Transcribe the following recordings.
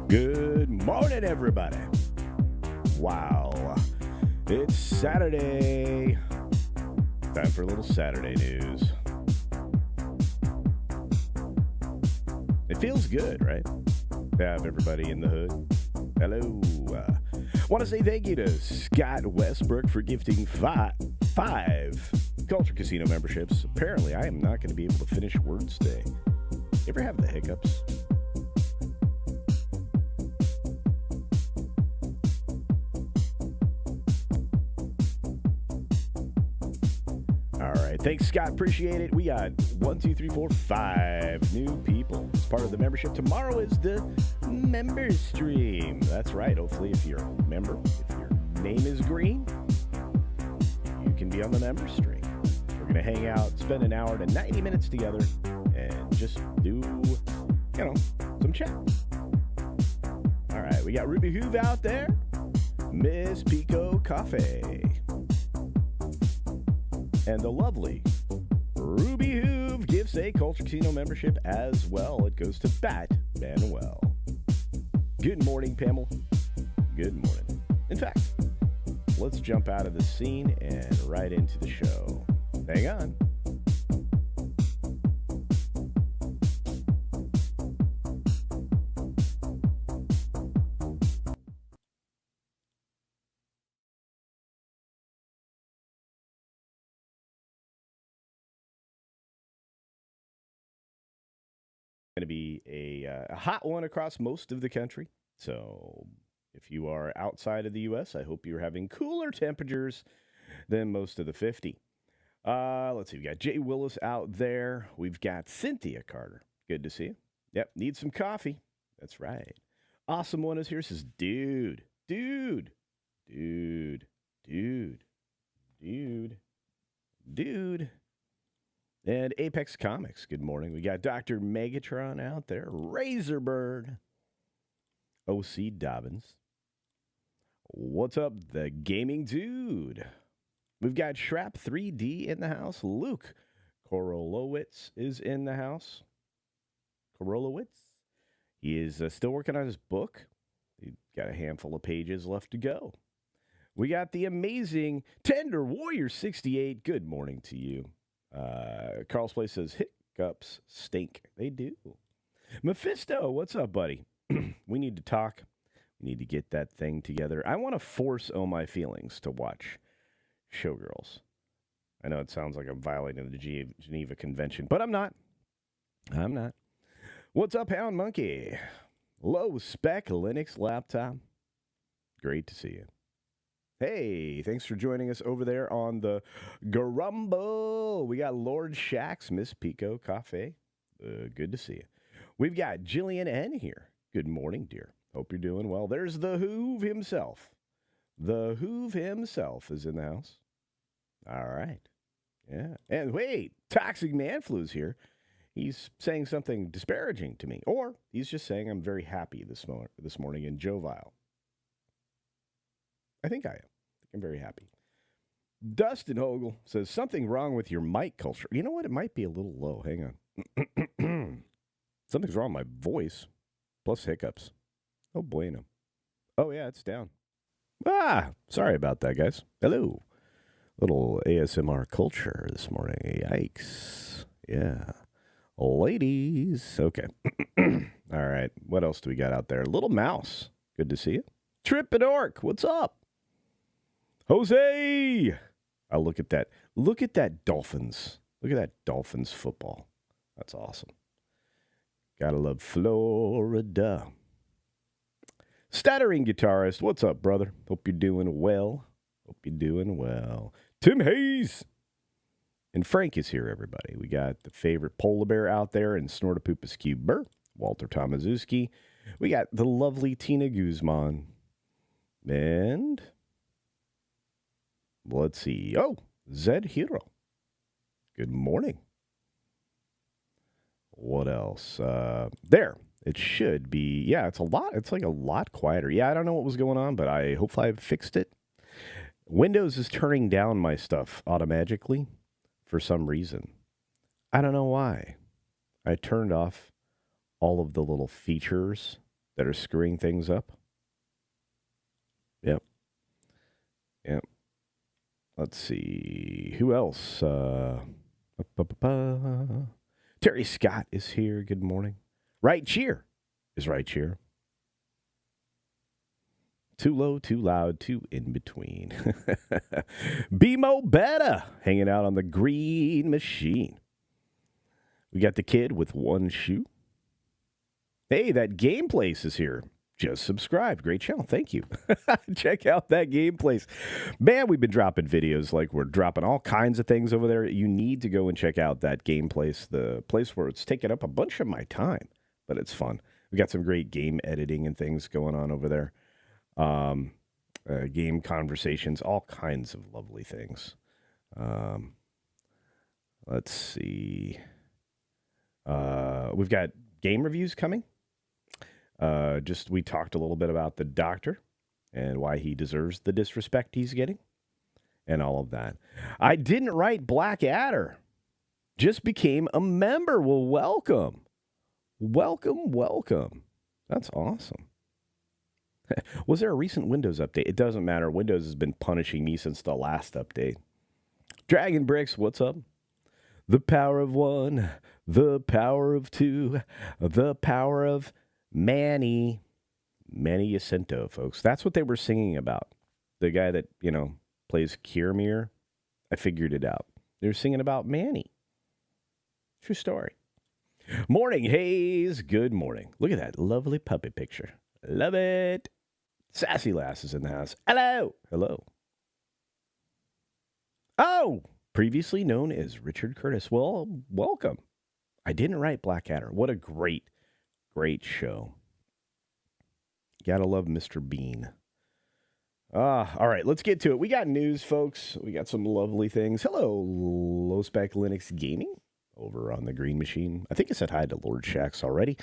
Good morning, everybody. Wow. It's Saturday. Time for a little Saturday news. It feels good, right? To have everybody in the hood. Hello. Want to say thank you to Scott Westbrook for gifting five Culture Casino memberships. Apparently, I am not going to be able to finish words today. You ever have the hiccups? All right. Thanks, Scott. Appreciate it. We got 5 new people as part of the membership. Tomorrow is the member stream. That's right. Hopefully, if you're a member, if your name is green, you can be on the member stream. We're going to hang out, spend an hour to 90 minutes together, and just do, some chat. All right. We got Ruby Hoove out there. Miss Pico Cafe. And the lovely Ruby Hoove gives a Culture Casino membership as well. It goes to Bat Manuel. Good morning, Pamela. Good morning. In fact, let's jump out of the scene and right into the show. Hang on. Going to be a hot one across most of the country. So if you are outside of the U.S., I hope you're having cooler temperatures than most of the 50. Let's see. We got Jay Willis out there. We've got Cynthia Carter. Good to see you. Yep. Need some coffee. That's right. Awesome one is here. Says, dude. And Apex Comics, good morning. We got Dr. Megatron out there. Razorbird. O.C. Dobbins. What's up, the gaming dude? We've got Shrap 3D in the house. Luke Korolowitz is in the house. Korolowitz? He is still working on his book. He's got a handful of pages left to go. We got the amazing Tender Warrior 68. Good morning to you. Carl's Place says, hiccups stink. They do. Mephisto, what's up, buddy? We need to talk. We need to get that thing together. I want to force Oh My Feelings to watch Showgirls. I know it sounds like I'm violating the Geneva Convention, but I'm not. What's up, Hound Monkey? Low spec Linux laptop. Great to see you. Hey, thanks for joining us over there on the Garumbo. We got Lord Shax, Miss Pico Cafe. Good to see you. We've got Jillian N here. Good morning, dear. Hope you're doing well. There's the Hoove himself. The Hoove himself is in the house. All right. Yeah. And wait, Toxic Man Flu's here. He's saying something disparaging to me. Or he's just saying I'm very happy this morning and jovial. I think I am. I'm very happy. Dustin Hogle says, something wrong with your mic culture. You know what? It might be a little low. Hang on. Something's wrong with my voice. Plus hiccups. Oh, bueno. Oh, yeah, it's down. Sorry about that, guys. Hello. Little ASMR culture this morning. Yikes. Yeah. Ladies. Okay. All right. What else do we got out there? Little Mouse. Good to see you. Trip and Orc. What's up? Jose! Oh, look at that. Look at that Dolphins. Look at that Dolphins football. That's awesome. Gotta love Florida. Stuttering guitarist. What's up, brother? Hope you're doing well. Tim Hayes. And Frank is here, everybody. We got the favorite polar bear out there and Snortopoopas Cuber. Walter Tomaszewski. We got the lovely Tina Guzman. And let's see. Oh, Zed Hero. Good morning. What else? There. It should be. Yeah, it's a lot. It's like a lot quieter. Yeah, I don't know what was going on, but hopefully I've fixed it. Windows is turning down my stuff automatically for some reason. I don't know why. I turned off all of the little features that are screwing things up. Yep. Let's see. Who else? Terry Scott is here. Good morning. Right cheer is right cheer. Too low, too loud, too in between. BMO Beta hanging out on the green machine. We got the kid with one shoe. Hey, that Game Place is here. Just subscribed. Great channel. Thank you. Check out that Game Place. Man, we've been dropping videos like we're dropping all kinds of things over there. You need to go and check out that Game Place, the place where it's taken up a bunch of my time, but it's fun. We got some great game editing and things going on over there. Game conversations, all kinds of lovely things. Let's see. We've got game reviews coming. We talked a little bit about the Doctor and why he deserves the disrespect he's getting and all of that. I didn't write Blackadder. Just became a member. Well, welcome. Welcome. That's awesome. Was there a recent Windows update? It doesn't matter. Windows has been punishing me since the last update. Dragon Bricks, what's up? The power of one, the power of two, the power of Manny Jacinto, folks. That's what they were singing about. The guy that, plays Kiermere. I figured it out. They're singing about Manny. True story. Morning, Hayes. Good morning. Look at that lovely puppy picture. Love it. Sassy Lass is in the house. Hello. Oh, previously known as Richard Curtis. Well, welcome. I didn't write Blackadder. What a great show. Gotta love Mr. Bean. All right, let's get to it. We got news, folks. We got some lovely things. Hello, Low Spec Linux Gaming over on the Green Machine. I think I said hi to Lord Shax already.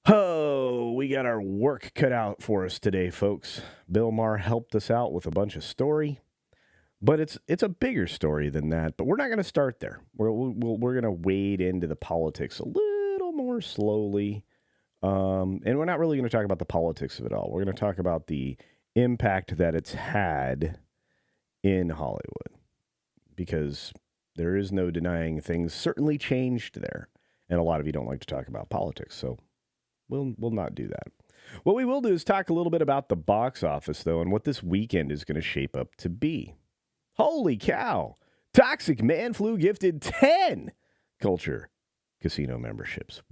Oh, we got our work cut out for us today, folks. Bill Maher helped us out with a bunch of story, but it's a bigger story than that. But we're not going to start there. We're going to wade into the politics a little more slowly, and we're not really going to talk about the politics of it all. We're going to talk about the impact that it's had in Hollywood, because there is no denying things certainly changed there, and a lot of you don't like to talk about politics, so we'll not do that. What we will do is talk a little bit about the box office, though, and what this weekend is going to shape up to be. Holy cow! Toxic Man Flu gifted 10 Culture Casino memberships.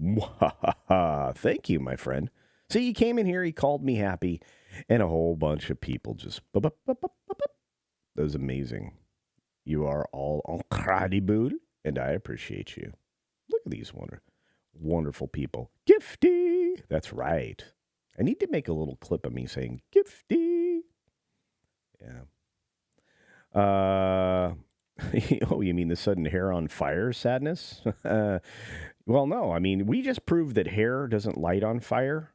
Thank you, my friend. See, he came in here, he called me happy, and a whole bunch of people just... That was amazing. You are all incredible, and I appreciate you. Look at these wonderful people. Gifty! That's right. I need to make a little clip of me saying gifty. Yeah. Oh, you mean the sudden hair on fire sadness? Well, no. I mean, we just proved that hair doesn't light on fire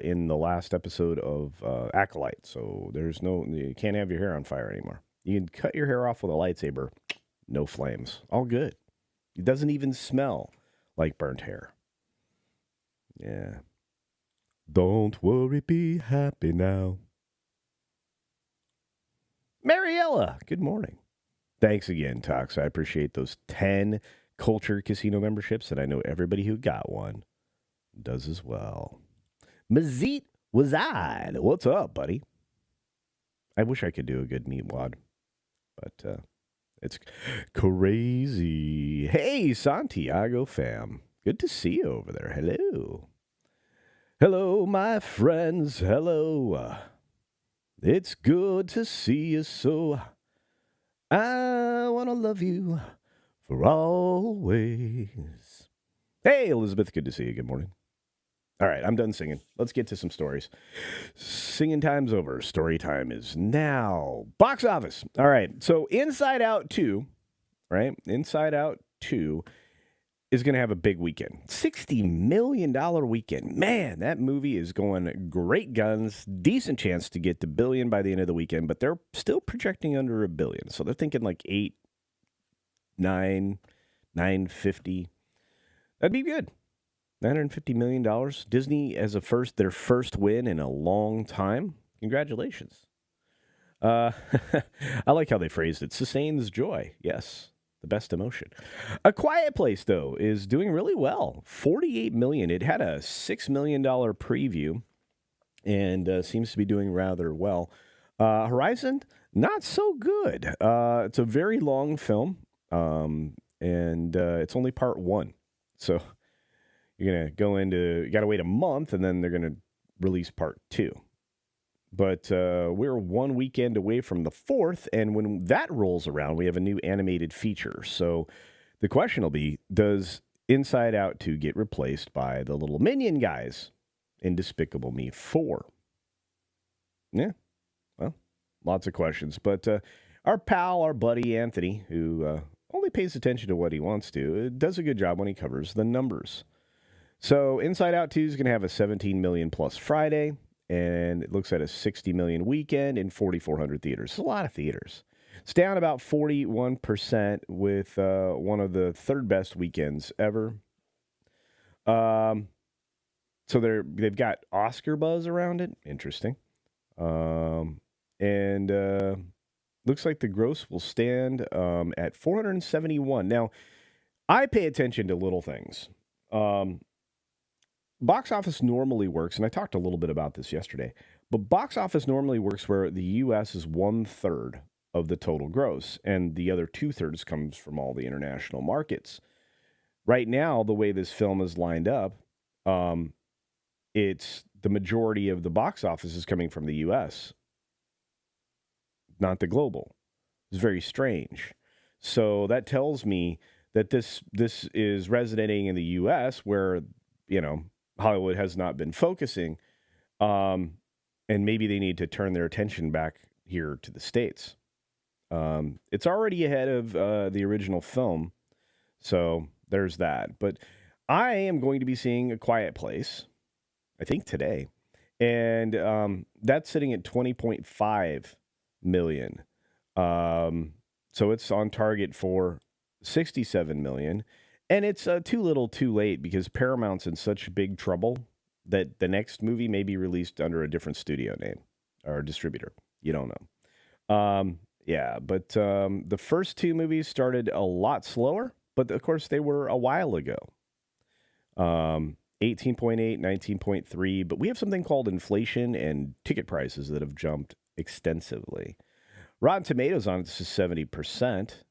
in the last episode of Acolyte. So you can't have your hair on fire anymore. You can cut your hair off with a lightsaber. No flames. All good. It doesn't even smell like burnt hair. Yeah. Don't worry, be happy now. Mariella, good morning. Thanks again, Tox. I appreciate those 10 Culture Casino memberships, and I know everybody who got one does as well. Mazit Wazad, what's up, buddy? I wish I could do a good meatwad, but it's crazy. Hey, Santiago fam. Good to see you over there. Hello. Hello, my friends. Hello. It's good to see you, so I want to love you for always. Hey, Elizabeth, good to see you. Good morning. All right, I'm done singing. Let's get to some stories. Singing time's over. Story time is now. Box office. All right, so Inside Out 2, right? Inside Out 2 is going to have a big weekend. $60 million weekend. Man, that movie is going great guns. Decent chance to get to $1 billion by the end of the weekend, but they're still projecting under $1 billion. So they're thinking like 8, 9, 950. That'd be good. $950 million. Disney as their first win in a long time. Congratulations. I like how they phrased it. Sustains joy. Yes, the best emotion. A Quiet Place, though, is doing really well. $48 million. It had a $6 million preview and seems to be doing rather well. Horizon, not so good. It's a very long film, and it's only part one. So you're going to you got to wait a month, and then they're going to release part two. But we're one weekend away from the 4th, and when that rolls around, we have a new animated feature. So the question will be, does Inside Out 2 get replaced by the little minion guys in Despicable Me 4? Yeah, well, lots of questions. But our buddy Anthony, who only pays attention to what he wants to, does a good job when he covers the numbers. So Inside Out 2 is going to have a 17 million plus Friday, and it looks at a 60 million weekend in 4,400 theaters. It's a lot of theaters. It's down about 41% with one of the third best weekends ever. So they've got Oscar buzz around it. Interesting. And looks like the gross will stand at 471. Now, I pay attention to little things. Box office normally works, and I talked a little bit about this yesterday, but box office normally works where the U.S. is 1/3 of the total gross, and the other 2/3 comes from all the international markets. Right now, the way this film is lined up, it's the majority of the box office is coming from the U.S., not the global. It's very strange. So that tells me that this is resonating in the U.S. where, Hollywood has not been focusing, and maybe they need to turn their attention back here to the States. It's already ahead of the original film, so there's that. But I am going to be seeing A Quiet Place, I think today, and that's sitting at 20.5 million. So it's on target for 67 million. And it's too little too late because Paramount's in such big trouble that the next movie may be released under a different studio name or distributor. You don't know. But the first two movies started a lot slower, but of course they were a while ago. 18.8, 19.3, but we have something called inflation and ticket prices that have jumped extensively. Rotten Tomatoes on it is 70%.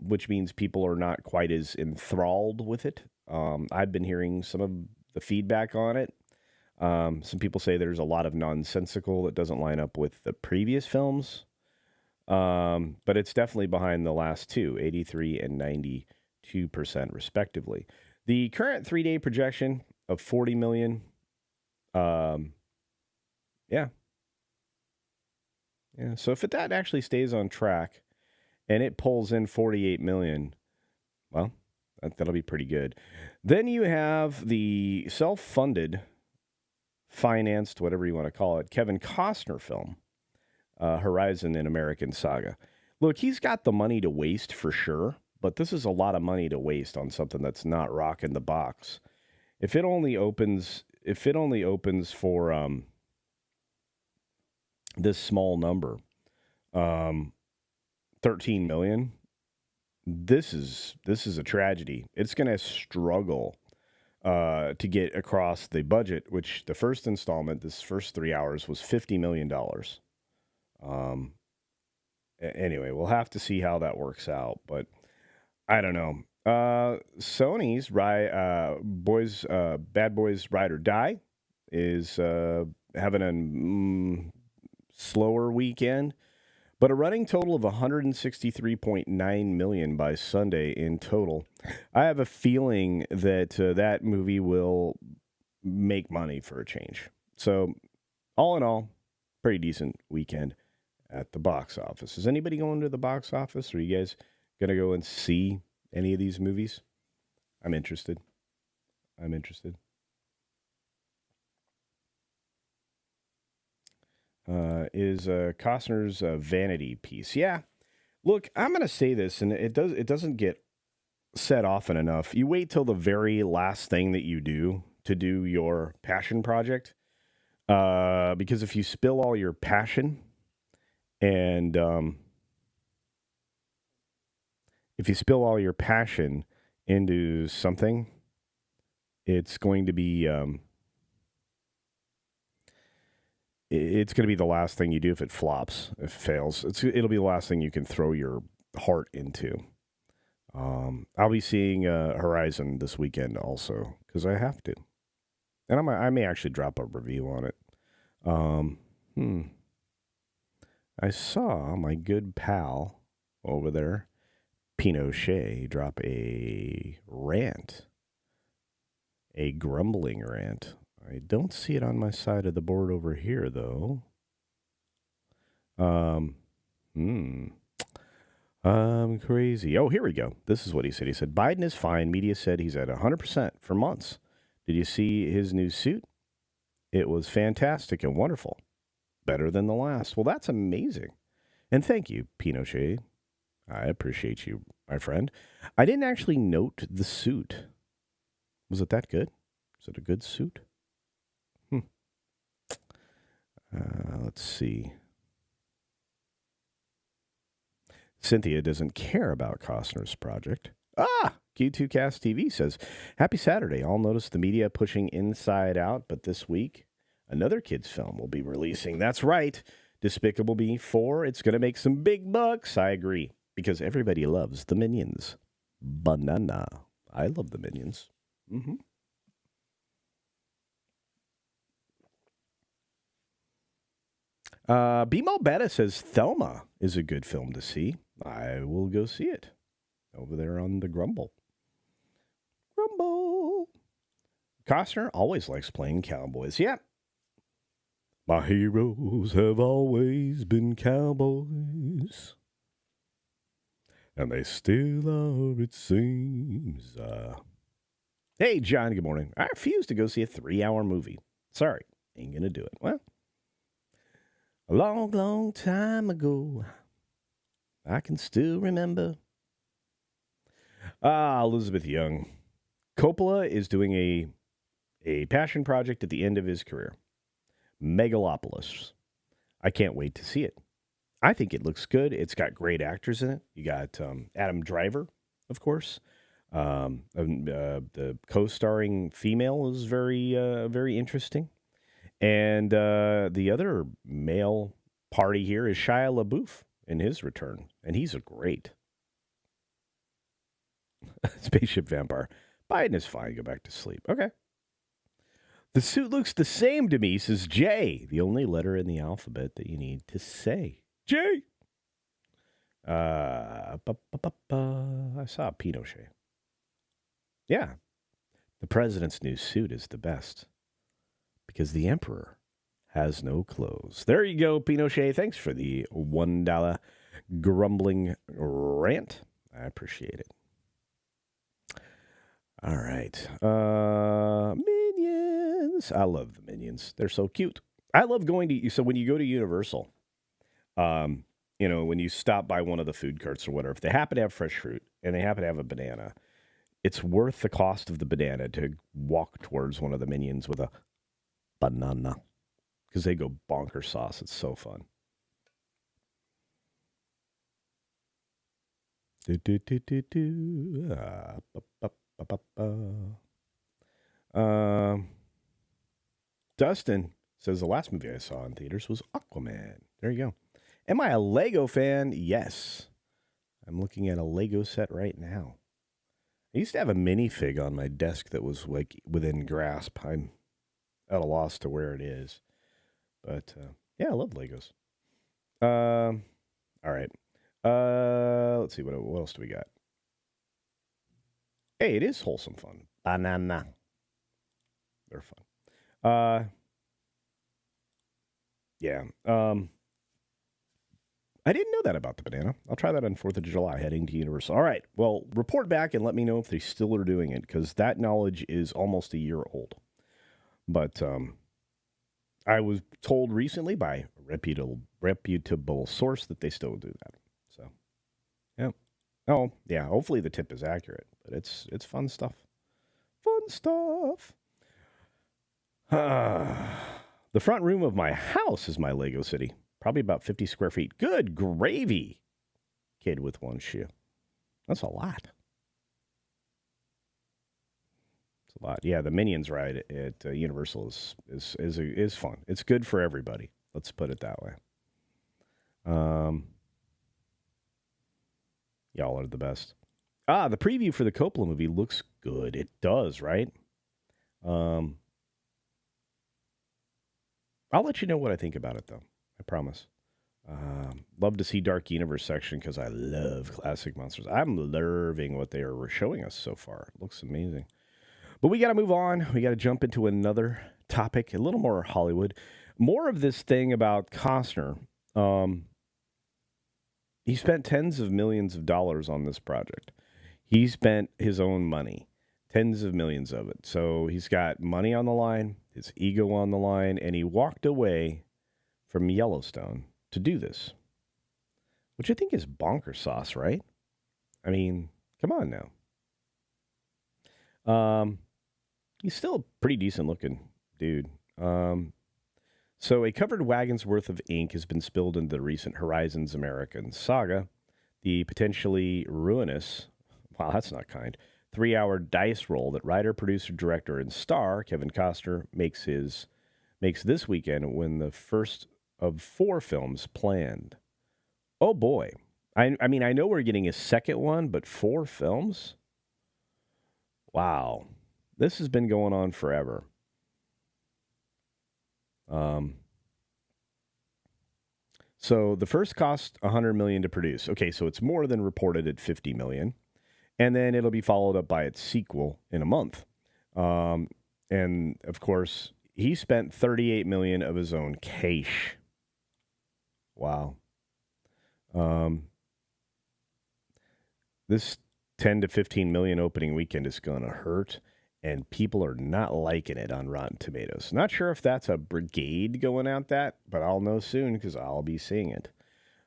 Which means people are not quite as enthralled with it. I've been hearing some of the feedback on it. Some people say there's a lot of nonsensical that doesn't line up with the previous films. But it's definitely behind the last two, 83 and 92% respectively. The current 3-day projection of 40 million. Yeah. So if that actually stays on track, and it pulls in 48 million, well, that'll be pretty good. Then you have the self-funded, financed, whatever you want to call it, Kevin Costner film, Horizon: An American Saga. Look, he's got the money to waste for sure, but this is a lot of money to waste on something that's not rocking the box. If it only opens for this small number, 13 million. This is a tragedy. It's going to struggle to get across the budget, which the first installment, this first 3 hours, was $50 million. Anyway, we'll have to see how that works out, but I don't know. Sony's Bad Boys Ride or Die is having a slower weekend. But a running total of 163.9 million by Sunday in total. I have a feeling that that movie will make money for a change. So, all in all, pretty decent weekend at the box office. Is anybody going to the box office? Are you guys going to go and see any of these movies? I'm interested. Is Costner's Vanity piece. Yeah. Look, I'm going to say this, and it doesn't get said often enough, you wait till the very last thing that you do to do your passion project. Because if you spill all your passion and if you spill all your passion into something, it's going to be it's going to be the last thing you do if it flops, if it fails. It'll be the last thing you can throw your heart into. I'll be seeing Horizon this weekend also because I have to, and I may actually drop a review on it. I saw my good pal over there, Pinochet, drop a rant, a grumbling rant. I don't see it on my side of the board over here, though. I'm crazy. Oh, here we go. This is what he said. He said, Biden is fine. Media said he's at 100% for months. Did you see his new suit? It was fantastic and wonderful. Better than the last. Well, that's amazing. And thank you, Pinochet. I appreciate you, my friend. I didn't actually note the suit. Was it that good? Is it a good suit? Let's see. Cynthia doesn't care about Costner's project. Q2Cast TV says, Happy Saturday. I'll notice the media pushing Inside Out, but this week, another kid's film will be releasing. That's right. Despicable Me 4. It's going to make some big bucks. I agree. Because everybody loves the Minions. Banana. I love the Minions. Mm-hmm. Bimo Betta says Thelma is a good film to see. I will go see it. Over there on the Grumble. Grumble. Costner always likes playing cowboys. Yeah. My heroes have always been cowboys. And they still are, it seems. Hey, John, good morning. I refuse to go see a 3-hour movie. Sorry, ain't going to do it. Well, a long, long time ago, I can still remember. Elizabeth Young. Coppola is doing a passion project at the end of his career. Megalopolis. I can't wait to see it. I think it looks good. It's got great actors in it. You got Adam Driver, of course. The co-starring female is very interesting. And the other male party here is Shia LaBeouf in his return. And he's a great spaceship vampire. Biden is fine. Go back to sleep. Okay. The suit looks the same to me, says J, the only letter in the alphabet that you need to say. J. I saw Pinochet. Yeah. The president's new suit is the best. Because the emperor has no clothes. There you go, Pinochet. Thanks for the $1 grumbling rant. I appreciate it. All right. Minions. I love the Minions. They're so cute. I love going to, so when you go to Universal, when you stop by one of the food carts or whatever, if they happen to have fresh fruit and they happen to have a banana, it's worth the cost of the banana to walk towards one of the Minions with a banana. Because they go bonker sauce. It's so fun. Dustin says the last movie I saw in theaters was Aquaman. There you go. Am I a Lego fan? Yes. I'm looking at a Lego set right now. I used to have a minifig on my desk that was like within grasp. I'm at a loss to where it is. But yeah, I love Legos. All right. Let's see, what else do we got? Hey, it is wholesome fun. Banana. They're fun. Yeah. I didn't know that about the banana. I'll try that on 4th of July heading to Universal. All right. Well, report back and let me know if they still are doing it, because that knowledge is almost a year old. But I was told recently by a reputable source that they still do that. So, yeah. Oh, yeah. Hopefully the tip is accurate. But it's fun stuff. Fun stuff. The front room of my house is my Lego city. Probably about 50 square feet. Good gravy. Kid with one shoe. That's a lot. It's a lot. Yeah, the Minions ride at Universal is fun. It's good for everybody. Let's put it that way. Y'all are the best. The preview for the Coppola movie looks good. It does, right? I'll let you know what I think about it, though. I promise. Love to see Dark Universe section because I love classic monsters. I'm loving what they are showing us so far. It looks amazing. But we got to move on. We got to jump into another topic, a little more Hollywood. More of this thing about Costner. He spent tens of millions of dollars on this project. He spent his own money, tens of millions of it. So he's got money on the line, his ego on the line, and he walked away from Yellowstone to do this, which I think is bonker sauce, right? I mean, come on now. He's still a pretty decent looking dude. So a covered wagon's worth of ink has been spilled into the recent Horizons American saga. The potentially ruinous, wow, that's not kind, 3-hour dice roll that writer, producer, director, and star Kevin Costner makes this weekend when the first of 4 films planned. Oh boy. I mean, I know we're getting a second one, but 4 films? Wow. This has been going on forever. So the first cost $100 million to produce. Okay, so it's more than reported at $50 million. And then it'll be followed up by its sequel in a month. And of course, he spent $38 million of his own cash. Wow. This 10 to 15 million opening weekend is going to hurt, and people are not liking it on Rotten Tomatoes. Not sure if that's a brigade going out that, but I'll know soon because I'll be seeing it.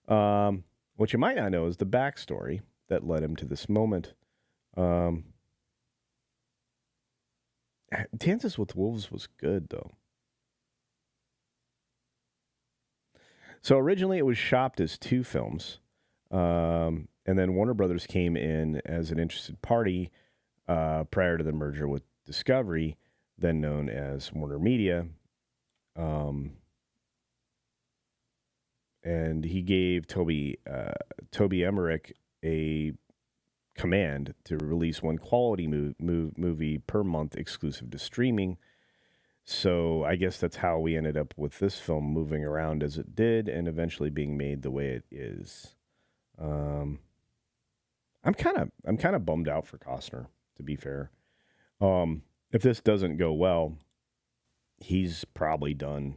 What you might not know is the backstory that led him to this moment. Dances with Wolves was good, though. So originally it was shopped as 2 films, and then Warner Brothers came in as an interested party prior to the merger with Discovery, then known as Warner Media. And he gave Toby Emmerich a command to release one quality movie per month exclusive to streaming. So I guess that's how we ended up with this film moving around as it did and eventually being made the way it is. I'm kind of bummed out for Costner, to be fair. If this doesn't go well, he's probably done.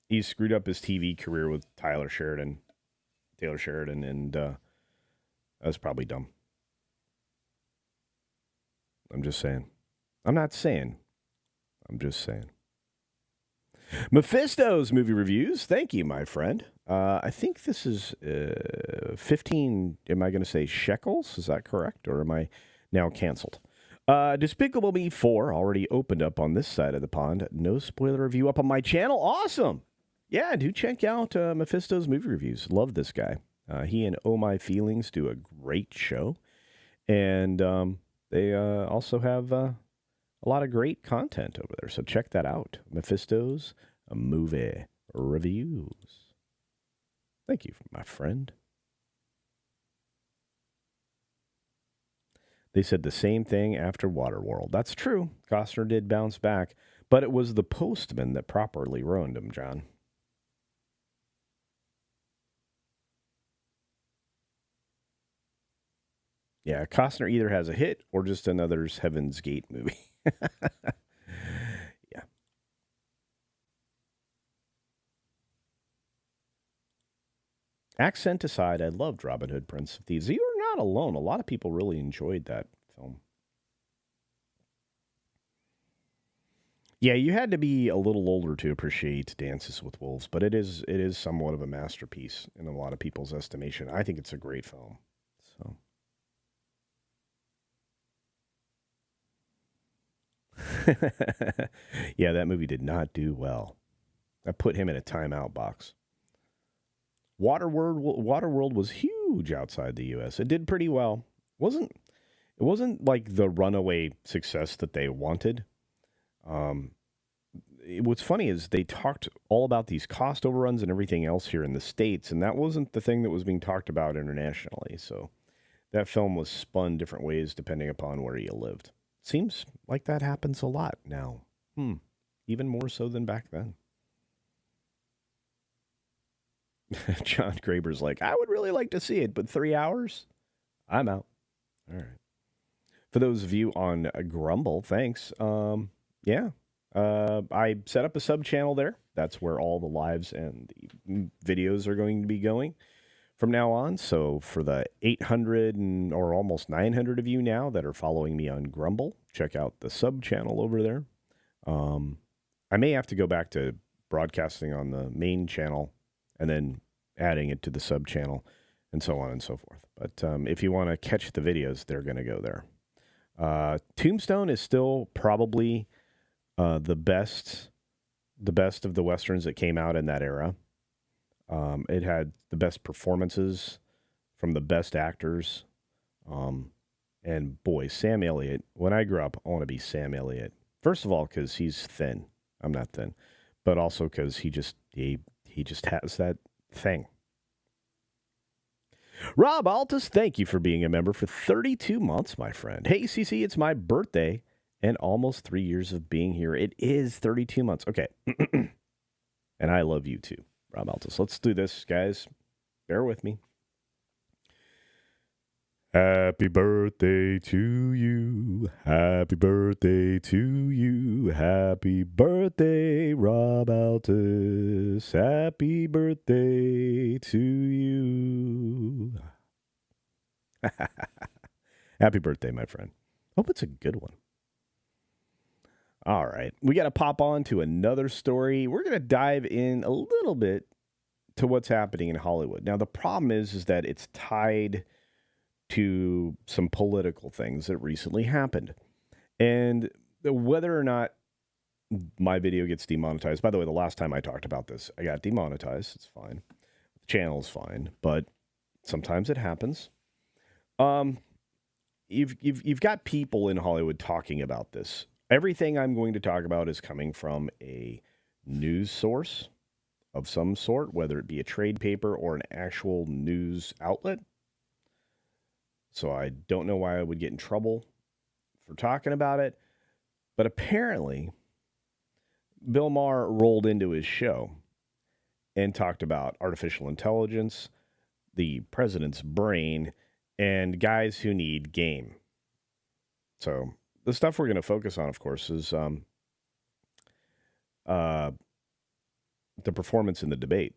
He's screwed up his TV career with Taylor Sheridan, and that's probably dumb. I'm just saying. I'm not saying. I'm just saying. Mephisto's movie reviews. Thank you, my friend. I think this is 15, am I going to say shekels? Is that correct? Or am I now canceled? Despicable Me 4 already opened up on this side of the pond. No spoiler review up on my channel. Awesome. Yeah, do check out Mephisto's movie reviews. Love this guy. He and Oh My Feelings do a great show. And they also have a lot of great content over there. So check that out. Mephisto's movie reviews. Thank you, my friend. They said the same thing after Waterworld. That's true. Costner did bounce back, but it was The Postman that properly ruined him, John. Yeah, Costner either has a hit or just another Heaven's Gate movie. Yeah. Accent aside, I loved Robin Hood, Prince of Thieves. You are not alone. A lot of people really enjoyed that film. Yeah, you had to be a little older to appreciate Dances with Wolves, but it is somewhat of a masterpiece in a lot of people's estimation. I think it's a great film. So, Yeah, that movie did not do well. I put him in a timeout box. Waterworld was huge outside the U.S. It did pretty well. It wasn't like the runaway success that they wanted. Um, what's funny is they talked all about these cost overruns and everything else here in the States, and that wasn't the thing that was being talked about internationally. So that film was spun different ways depending upon where you lived. Seems like that happens a lot now. Even more so than back then. John Graber's like, I would really like to see it, but 3 hours? I'm out. All right. For those of you on Grumble, thanks. Yeah. I set up a sub channel there. That's where all the lives and the videos are going to be going from now on. So for the 800 or almost 900 of you now that are following me on Grumble, check out the sub channel over there. I may have to go back to broadcasting on the main channel and then adding it to the sub channel and so on and so forth. But if you want to catch the videos, they're going to go there. Tombstone is still probably the best of the Westerns that came out in that era. It had the best performances from the best actors. And boy, Sam Elliott, when I grew up, I want to be Sam Elliott. First of all, because he's thin. I'm not thin. But also because he just has that thing. Rob Altus, thank you for being a member for 32 months, my friend. Hey, CC, it's my birthday and almost 3 years of being here. It is 32 months. Okay. And I love you too, Rob Altus. Let's do this, guys. Bear with me. Happy birthday to you. Happy birthday to you. Happy birthday, Rob Altus. Happy birthday to you. Happy birthday, my friend. Hope it's a good one. All right. We got to pop on to another story. We're going to dive in a little bit to what's happening in Hollywood. Now, the problem is that it's tied to some political things that recently happened. And whether or not my video gets demonetized, by the way, the last time I talked about this, I got demonetized. It's fine. The channel's fine, but sometimes it happens. You've got people in Hollywood talking about this. Everything I'm going to talk about is coming from a news source of some sort, whether it be a trade paper or an actual news outlet. So I don't know why I would get in trouble for talking about it. But apparently, Bill Maher rolled into his show and talked about artificial intelligence, the president's brain, and guys who need game. So the stuff we're going to focus on, of course, is the performance in the debate.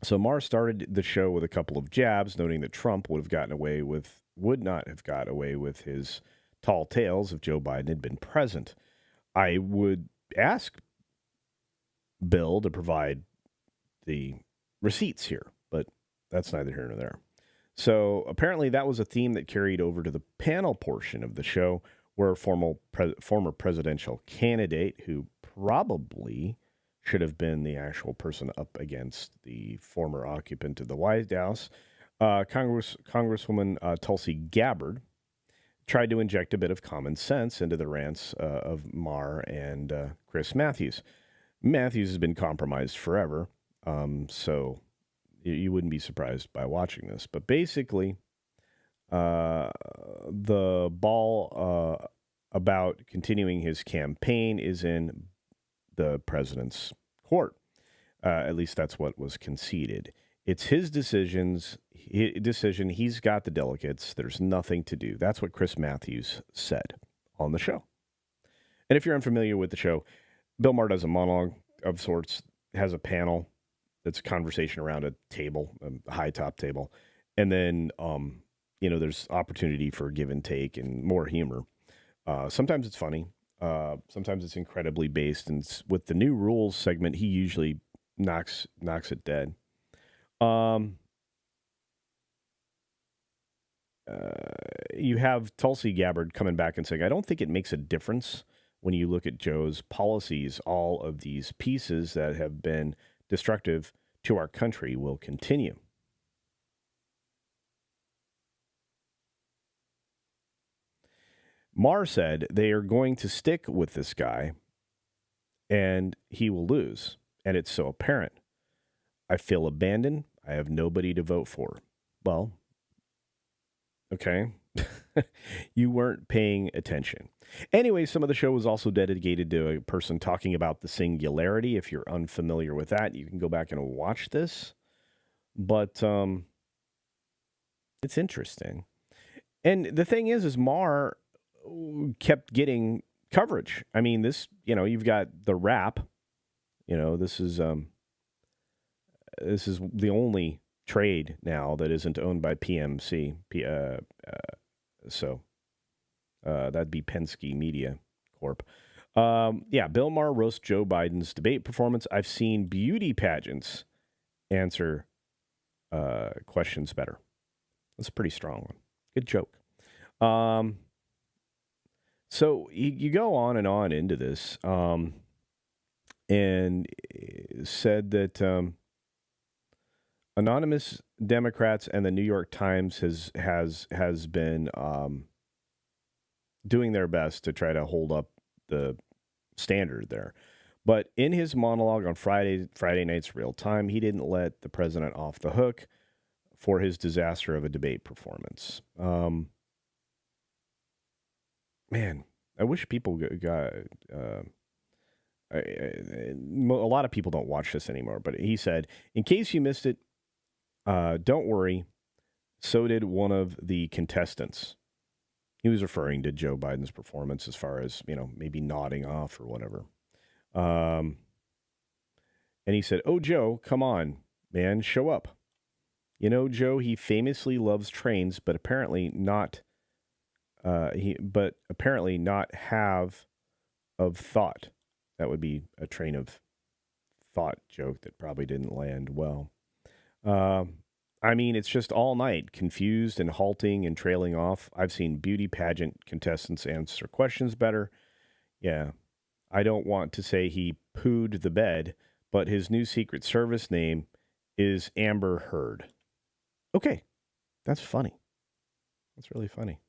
So Maher started the show with a couple of jabs, noting that Trump would not have got away with his tall tales if Joe Biden had been present. I would ask Bill to provide the receipts here, but that's neither here nor there. So apparently that was a theme that carried over to the panel portion of the show, where a former presidential candidate, who probably should have been the actual person up against the former occupant of the White House, Congresswoman Tulsi Gabbard, tried to inject a bit of common sense into the rants of Maher and Chris Matthews. Matthews has been compromised forever, so you wouldn't be surprised by watching this. But basically, the ball about continuing his campaign is in the president's court. At least that's what was conceded. It's his decision. He's got the delegates. There's nothing to do. That's what Chris Matthews said on the show. And if you're unfamiliar with the show, Bill Maher does a monologue of sorts, has a panel that's a conversation around a table, a high top table. And then, there's opportunity for give and take and more humor. Sometimes it's funny. Sometimes it's incredibly based. And with the new rules segment, he usually knocks it dead. You have Tulsi Gabbard coming back and saying, I don't think it makes a difference when you look at Joe's policies, all of these pieces that have been destructive to our country will continue. Maher said they are going to stick with this guy and he will lose. And it's so apparent. I feel abandoned. I have nobody to vote for. Well, okay. You weren't paying attention. Anyway, some of the show was also dedicated to a person talking about the singularity. If you're unfamiliar with that, you can go back and watch this. But it's interesting. And the thing is Maher kept getting coverage. I mean, this, you've got the Wrap. This is the only trade now that isn't owned by PMC. So that'd be Penske Media Corp. Bill Maher roasts Joe Biden's debate performance. I've seen beauty pageants answer questions better. That's a pretty strong one. Good joke. So you go on and on into this, and said that anonymous Democrats and the New York Times has been doing their best to try to hold up the standard there. But in his monologue on Friday night's Real Time, he didn't let the president off the hook for his disaster of a debate performance. Man, I wish people got... a lot of people don't watch this anymore, but he said, in case you missed it, don't worry, so did one of the contestants. He was referring to Joe Biden's performance as far as, maybe nodding off or whatever. And he said, oh, Joe, come on, man, show up. Joe, he famously loves trains, but apparently not have of thought. That would be a train of thought joke that probably didn't land well. It's just all night, confused and halting and trailing off. I've seen beauty pageant contestants answer questions better. Yeah, I don't want to say he pooed the bed, but his new Secret Service name is Amber Heard. Okay, that's funny. That's really funny,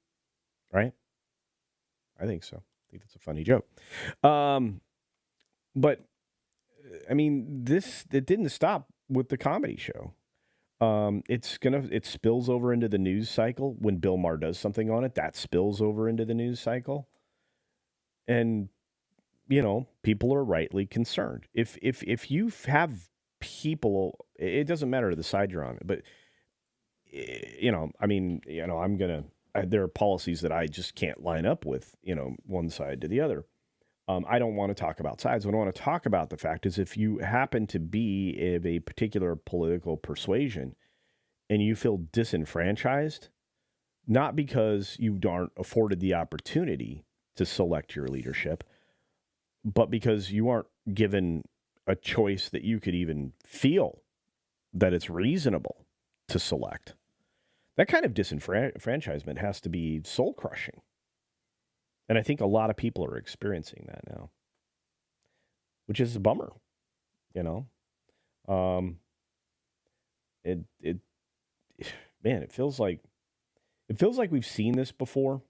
right? I think so. I think that's a funny joke. But it didn't stop with the comedy show. It spills over into the news cycle when Bill Maher does something on it. That spills over into the news cycle, and people are rightly concerned. If you have people, it doesn't matter the side you're on, but there are policies that I just can't line up with, one side to the other. I don't want to talk about sides. What I want to talk about the fact is if you happen to be of a particular political persuasion and you feel disenfranchised, not because you aren't afforded the opportunity to select your leadership, but because you aren't given a choice that you could even feel that it's reasonable to select, that kind of disenfranchisement has to be soul-crushing. And I think a lot of people are experiencing that now, which is a bummer, It feels like we've seen this before.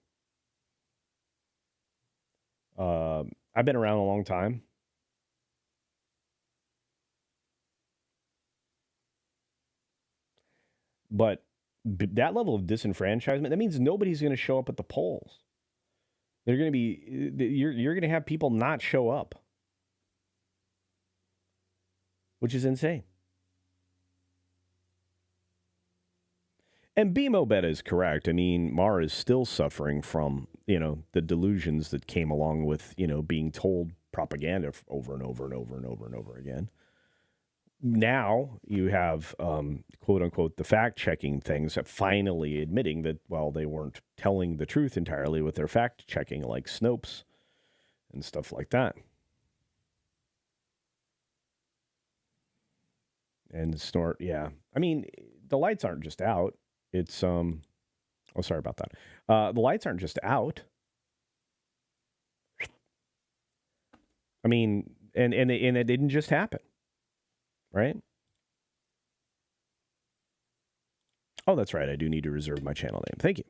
I've been around a long time. But that level of disenfranchisement, that means nobody's going to show up at the polls. They're going to be, you're going to have people not show up, which is insane. And BMO Beta is correct. Maher is still suffering from, the delusions that came along with, being told propaganda over and over and over and over and over again. Now you have, quote unquote, the fact checking things finally admitting that, they weren't telling the truth entirely with their fact checking, like Snopes and stuff like that. And snort, yeah. The lights aren't just out. It's, sorry about that. The lights aren't just out. I mean, and it didn't just happen, right? Oh, that's right. I do need to reserve my channel name. Thank you.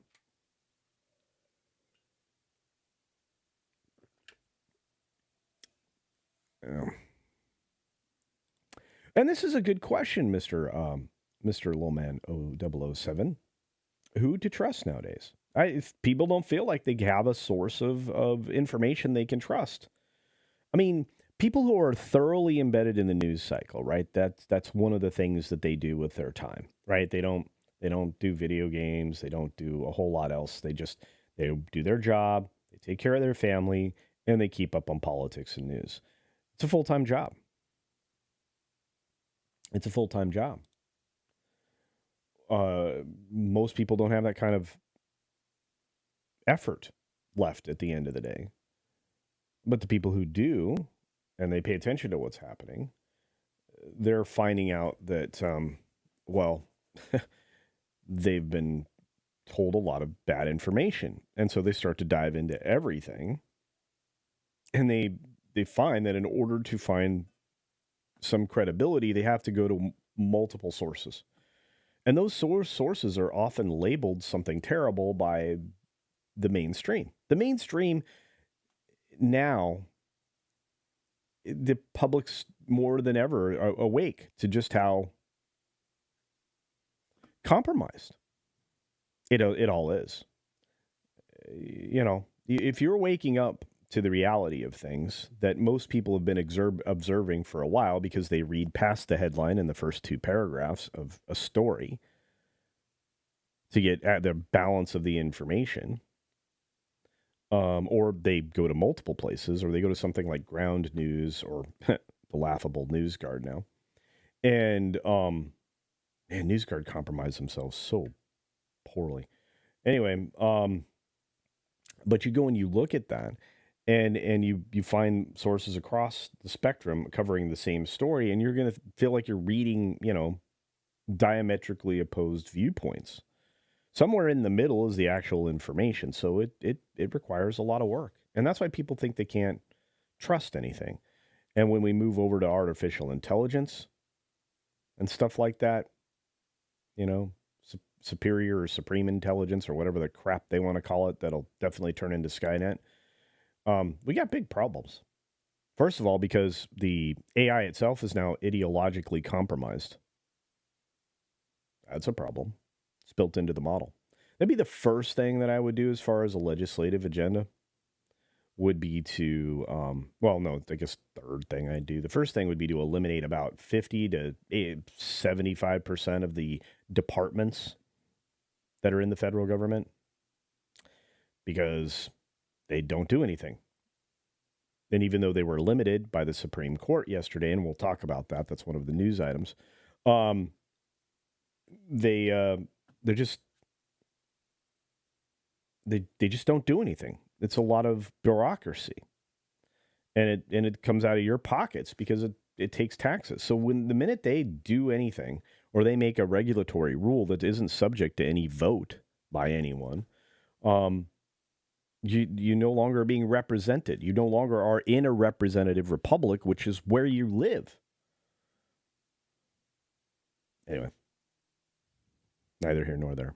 And this is a good question, Mr. Lowman 0007. Who to trust nowadays? If people don't feel like they have a source of information they can trust. I mean, people who are thoroughly embedded in the news cycle, right? That's one of the things that they do with their time, right? They don't do video games, they don't do a whole lot else. They do their job, they take care of their family, and they keep up on politics and news. It's a full-time job. It's a full-time job. Most people don't have that kind of effort left at the end of the day. But the people who do, and they pay attention to what's happening, they're finding out that, well, they've been told a lot of bad information. And so they start to dive into everything. And they find that in order to find some credibility, they have to go to multiple sources. And those sources are often labeled something terrible by the mainstream. The mainstream now, the public's more than ever awake to just how compromised it all is. You know, if you're waking up to the reality of things that most people have been observing for a while because they read past the headline in the first two paragraphs of a story to get at the balance of the information, or they go to multiple places, or they go to something like Ground News or the laughable NewsGuard now. And man, NewsGuard compromised themselves so poorly. Anyway, but you go and you look at that, and you find sources across the spectrum covering the same story, and you're going to feel like you're reading, diametrically opposed viewpoints. Somewhere in the middle is the actual information, so it requires a lot of work. And that's why people think they can't trust anything. And when we move over to artificial intelligence and stuff like that, superior or supreme intelligence or whatever the crap they want to call it, that'll definitely turn into Skynet, we got big problems. First of all, because the AI itself is now ideologically compromised. That's a problem. It's built into the model. That'd be the first thing that I would do as far as a legislative agenda would be to, I guess third thing I'd do. The first thing would be to eliminate about 50 to 75% of the departments that are in the federal government because they don't do anything. And even though they were limited by the Supreme Court yesterday, and we'll talk about that, that's one of the news items, they just don't do anything. It's a lot of bureaucracy, and it comes out of your pockets because it takes taxes. So the minute they do anything or they make a regulatory rule that isn't subject to any vote by anyone, you no longer are being represented. You no longer are in a representative republic, which is where you live. Anyway, neither here nor there.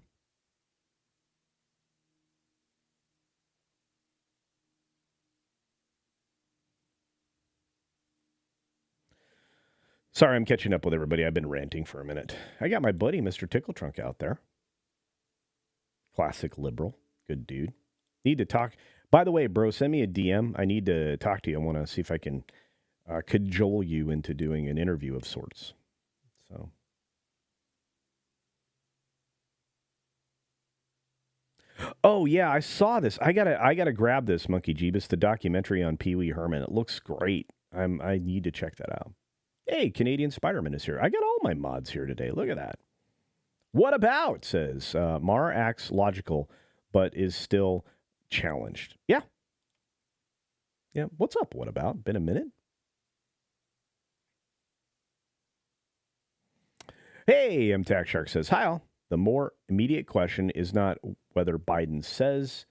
Sorry, I'm catching up with everybody. I've been ranting for a minute. I got my buddy, Mr. Tickletrunk, out there. Classic liberal. Good dude. Need to talk. By the way, bro, send me a DM. I need to talk to you. I want to see if I can cajole you into doing an interview of sorts. So. Oh, yeah, I saw this. I gotta grab this, Monkey Jeebus, the documentary on Pee Wee Herman. It looks great. I need to check that out. Hey, Canadian Spider-Man is here. I got all my mods here today. Look at that. What about, says Maher acts logical, but is still challenged. Yeah. Yeah. What's up? What about? Been a minute? Hey, Tax Shark says, hi all. The more immediate question is not whether Biden says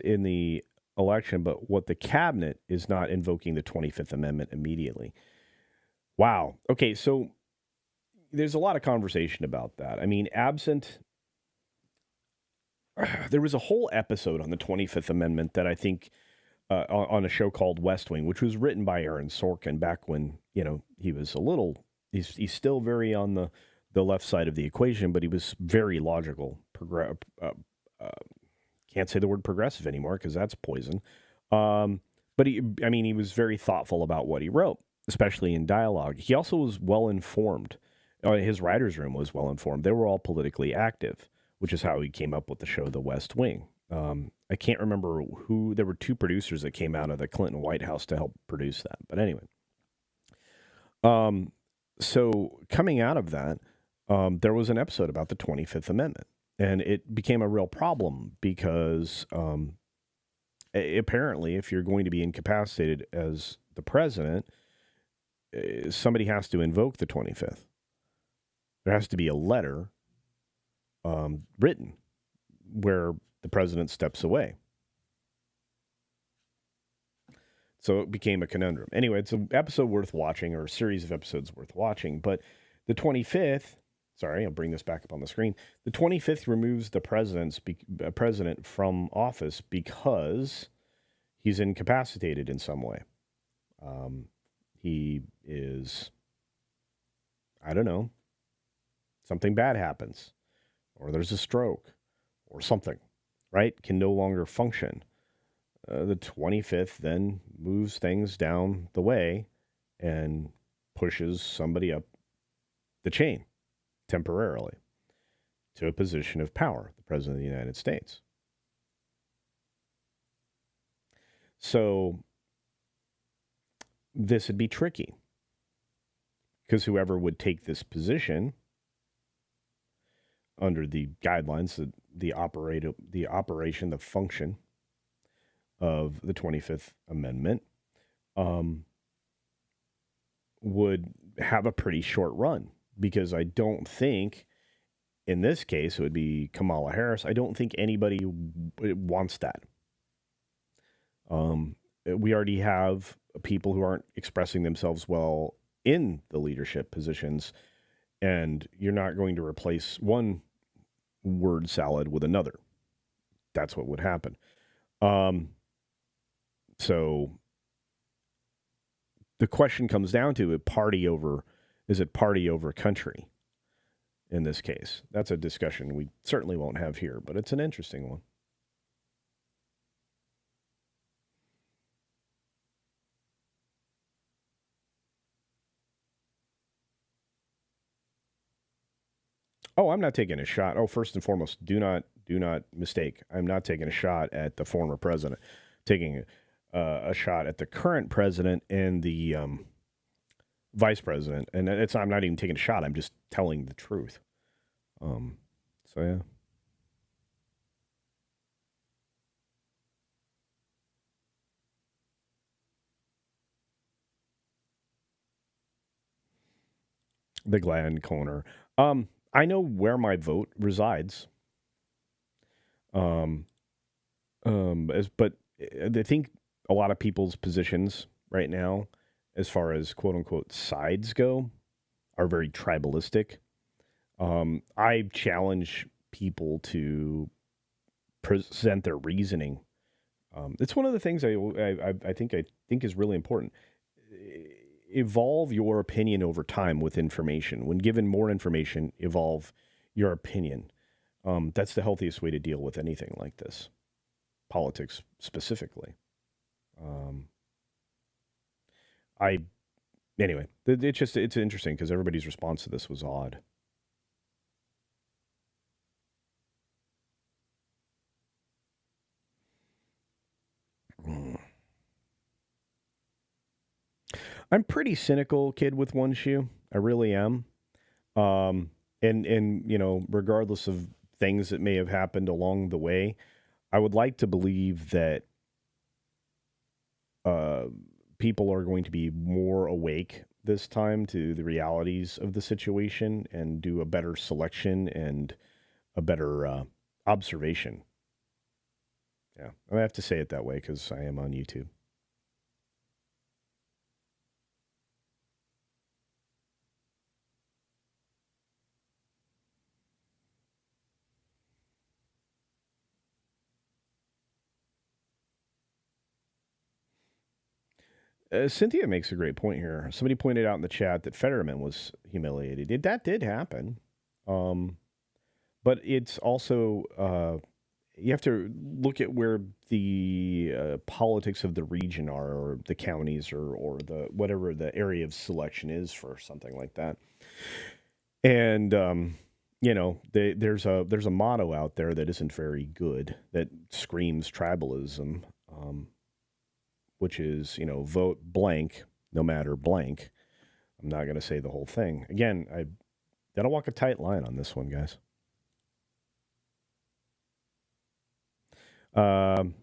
in the election, but what the cabinet is not invoking the 25th Amendment immediately. Wow. Okay, so there's a lot of conversation about that. I mean, there was a whole episode on the 25th Amendment that I think on a show called West Wing, which was written by Aaron Sorkin back when, he was he's still very on the left side of the equation, but he was very logical. Can't say the word progressive anymore because that's poison. But he was very thoughtful about what he wrote, especially in dialogue. He also was well informed. His writer's room was well informed. They were all politically active, which is how he came up with the show The West Wing. I can't remember who. There were two producers that came out of the Clinton White House to help produce that. But anyway, so coming out of that, there was an episode about the 25th Amendment, and it became a real problem because apparently, if you're going to be incapacitated as the president, somebody has to invoke the 25th. There has to be a letter written where the president steps away. So it became a conundrum. Anyway, it's an episode worth watching, or a series of episodes worth watching. But the 25th, sorry, I'll bring this back up on the screen. The 25th removes the president from office because he's incapacitated in some way. He is, I don't know, something bad happens, or there's a stroke, or something, right? Can no longer function. The 25th then moves things down the way and pushes somebody up the chain temporarily to a position of power, the President of the United States. So this would be tricky because whoever would take this position under the guidelines, the operation, the function of the 25th Amendment, would have a pretty short run, because I don't think, in this case, it would be Kamala Harris. I don't think anybody wants that. We already have people who aren't expressing themselves well in the leadership positions, and you're not going to replace one word salad with another. That's what would happen. So the question comes down to is it party over country in this case? That's a discussion we certainly won't have here, but it's an interesting one. Oh, I'm not taking a shot. Oh, first and foremost, do not mistake. I'm not taking a shot at the former president. Taking a shot at the current president and the vice president, and I'm not even taking a shot. I'm just telling the truth. So yeah. The Glenn Corner. I know where my vote resides. But I think a lot of people's positions right now, as far as quote unquote sides go, are very tribalistic. I challenge people to present their reasoning. It's one of the things I think is really important. Evolve your opinion over time with information. When given more information, evolve your opinion. That's the healthiest way to deal with anything like this, politics specifically. Anyway, it's interesting because everybody's response to this was odd. I'm pretty cynical, kid with one shoe. I really am. And regardless of things that may have happened along the way, I would like to believe that people are going to be more awake this time to the realities of the situation and do a better selection and a better observation Yeah, I have to say it that way because I am on YouTube. Cynthia makes a great point here. Somebody pointed out in the chat that Fetterman was humiliated. That did happen. Um, but it's also you have to look at where the politics of the region are, or the counties, or the whatever the area of selection is for something like that. And there's a motto out there that isn't very good that screams tribalism, which is vote blank no matter blank. I'm not going to say the whole thing again. I gotta walk a tight line on this one, guys. Hound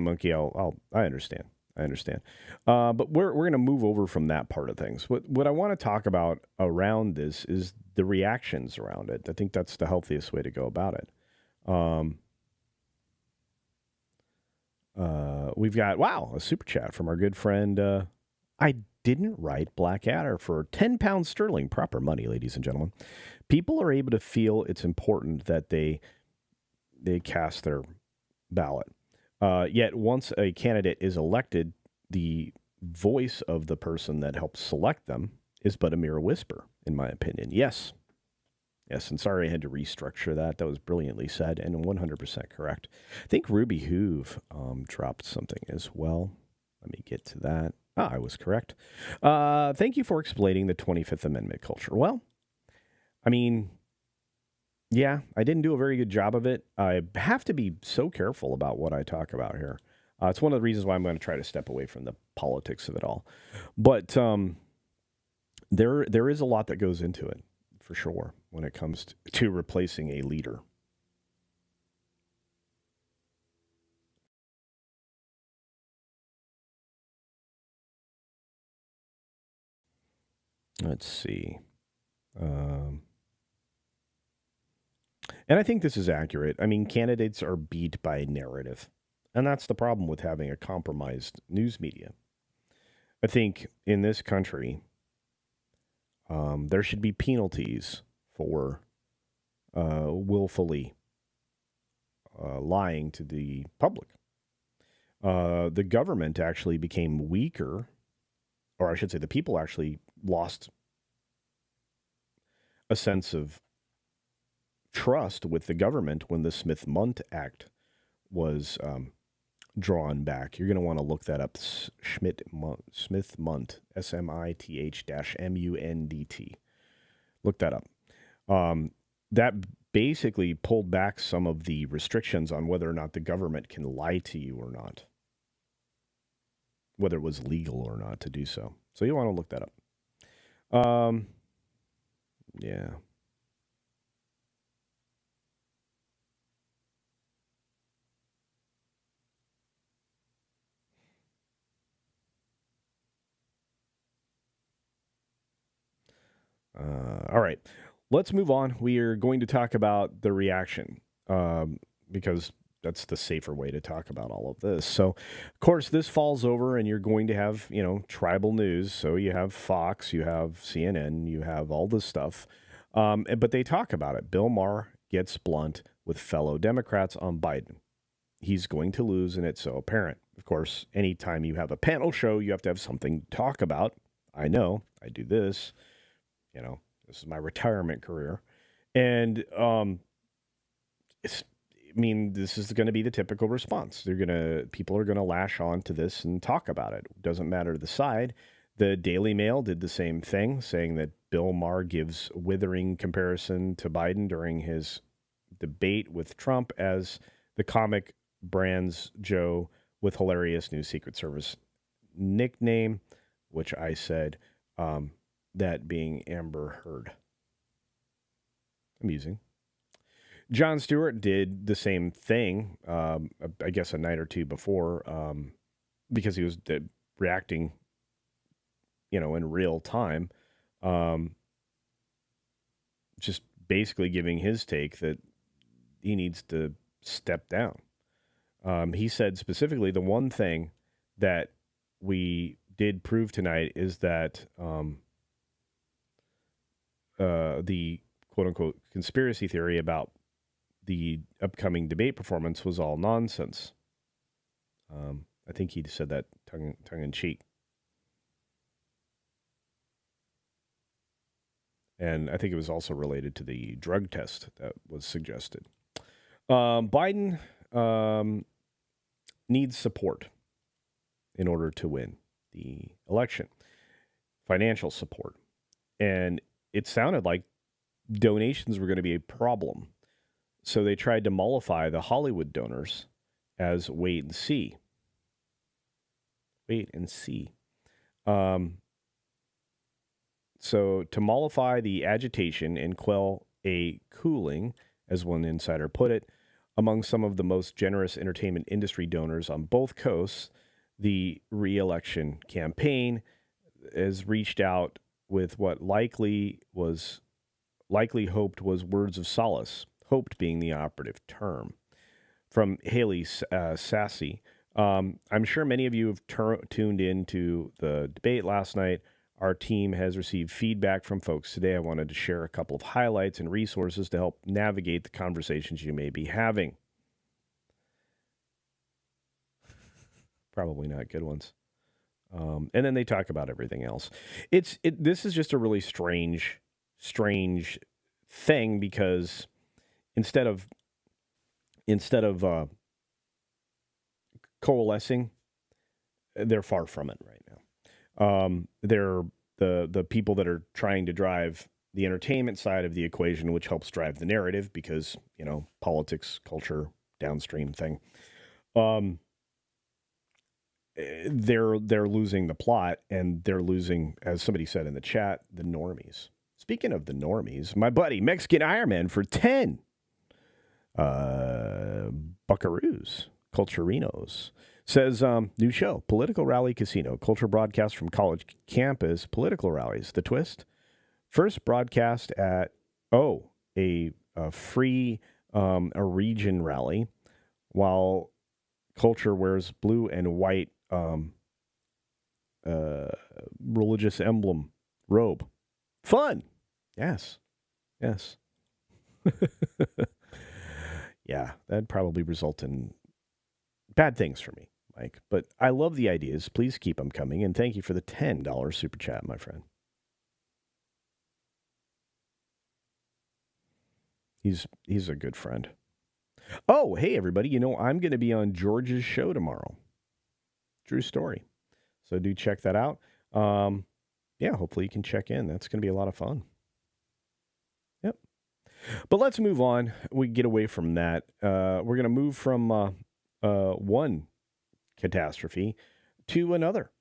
monkey. I understand. I understand. But we're going to move over from that part of things. What I want to talk about around this is the reactions around it. I think that's the healthiest way to go about it. We've got a super chat from our good friend. I didn't write Blackadder for £10 sterling, proper money, ladies and gentlemen. People are able to feel it's important that they cast their ballot. Yet once a candidate is elected, the voice of the person that helped select them is but a mere whisper, in my opinion. Yes, and sorry I had to restructure that. That was brilliantly said and 100% correct. I think Ruby Hoove dropped something as well. Let me get to that. I was correct. Thank you for explaining the 25th Amendment culture. Well, I mean, yeah, I didn't do a very good job of it. I have to be so careful about what I talk about here. It's one of the reasons why I'm going to try to step away from the politics of it all. But there is a lot that goes into it, for sure, when it comes to replacing a leader. Let's see. And I think this is accurate. I mean, candidates are beat by narrative. And that's the problem with having a compromised news media. I think in this country, there should be penalties for willfully lying to the public. The government actually became weaker, or I should say, the people actually lost a sense of trust with the government when the Smith-Mundt Act was drawn back. You're going to want to look that up. Smith-Mundt, SMITH-MUNDT. Look that up. That basically pulled back some of the restrictions on whether or not the government can lie to you or not, whether it was legal or not to do so. So you want to look that up. Yeah. All right. Let's move on. We are going to talk about the reaction because that's the safer way to talk about all of this. So, of course, this falls over and you're going to have, tribal news. So you have Fox, you have CNN, you have all this stuff. But they talk about it. Bill Maher gets blunt with fellow Democrats on Biden. He's going to lose, and it's so apparent. Of course, anytime you have a panel show, you have to have something to talk about. I know. I do this. This is my retirement career. And this is going to be the typical response. People are going to lash on to this and talk about it. Doesn't matter the side. The Daily Mail did the same thing, saying that Bill Maher gives withering comparison to Biden during his debate with Trump as the comic brands Joe with hilarious new Secret Service nickname, which I said, that being Amber Heard. Amusing. Jon Stewart did the same thing, I guess a night or two before, because he was reacting, in real time, just basically giving his take that he needs to step down. he said specifically the one thing that we did prove tonight is that the quote-unquote conspiracy theory about the upcoming debate performance was all nonsense. I think he said that tongue-in-cheek. And I think it was also related to the drug test that was suggested. Biden needs support in order to win the election. Financial support. And it sounded like donations were going to be a problem. So they tried to mollify the Hollywood donors as wait and see. Wait and see. So to mollify the agitation and quell a cooling, as one insider put it, among some of the most generous entertainment industry donors on both coasts, the re-election campaign has reached out with what likely hoped was words of solace, hoped being the operative term. From Haley Sassy, I'm sure many of you have tuned into the debate last night. Our team has received feedback from folks today. I wanted to share a couple of highlights and resources to help navigate the conversations you may be having. Probably not good ones. And then they talk about everything else. This is just a really strange thing because instead of coalescing, they're far from it right now. They're the people that are trying to drive the entertainment side of the equation, which helps drive the narrative because, politics, culture, downstream thing. They're losing the plot, and they're losing, as somebody said in the chat, the normies. Speaking of the normies, my buddy Mexican Ironman for 10 buckaroos, culturinos. Says, new show, Political Rally Casino, culture broadcast from college campus, political rallies. The twist, first broadcast at, a free, a region rally, while culture wears blue and white religious emblem robe. Fun! Yes. Yeah, that'd probably result in bad things for me, Mike. But I love the ideas. Please keep them coming. And thank you for the $10 super chat, my friend. He's a good friend. Oh, hey, everybody. I'm going to be on George's show tomorrow. True story. So do check that out. Hopefully you can check in. That's going to be a lot of fun. Yep. But let's move on. We get away from that. We're going to move from one catastrophe to another.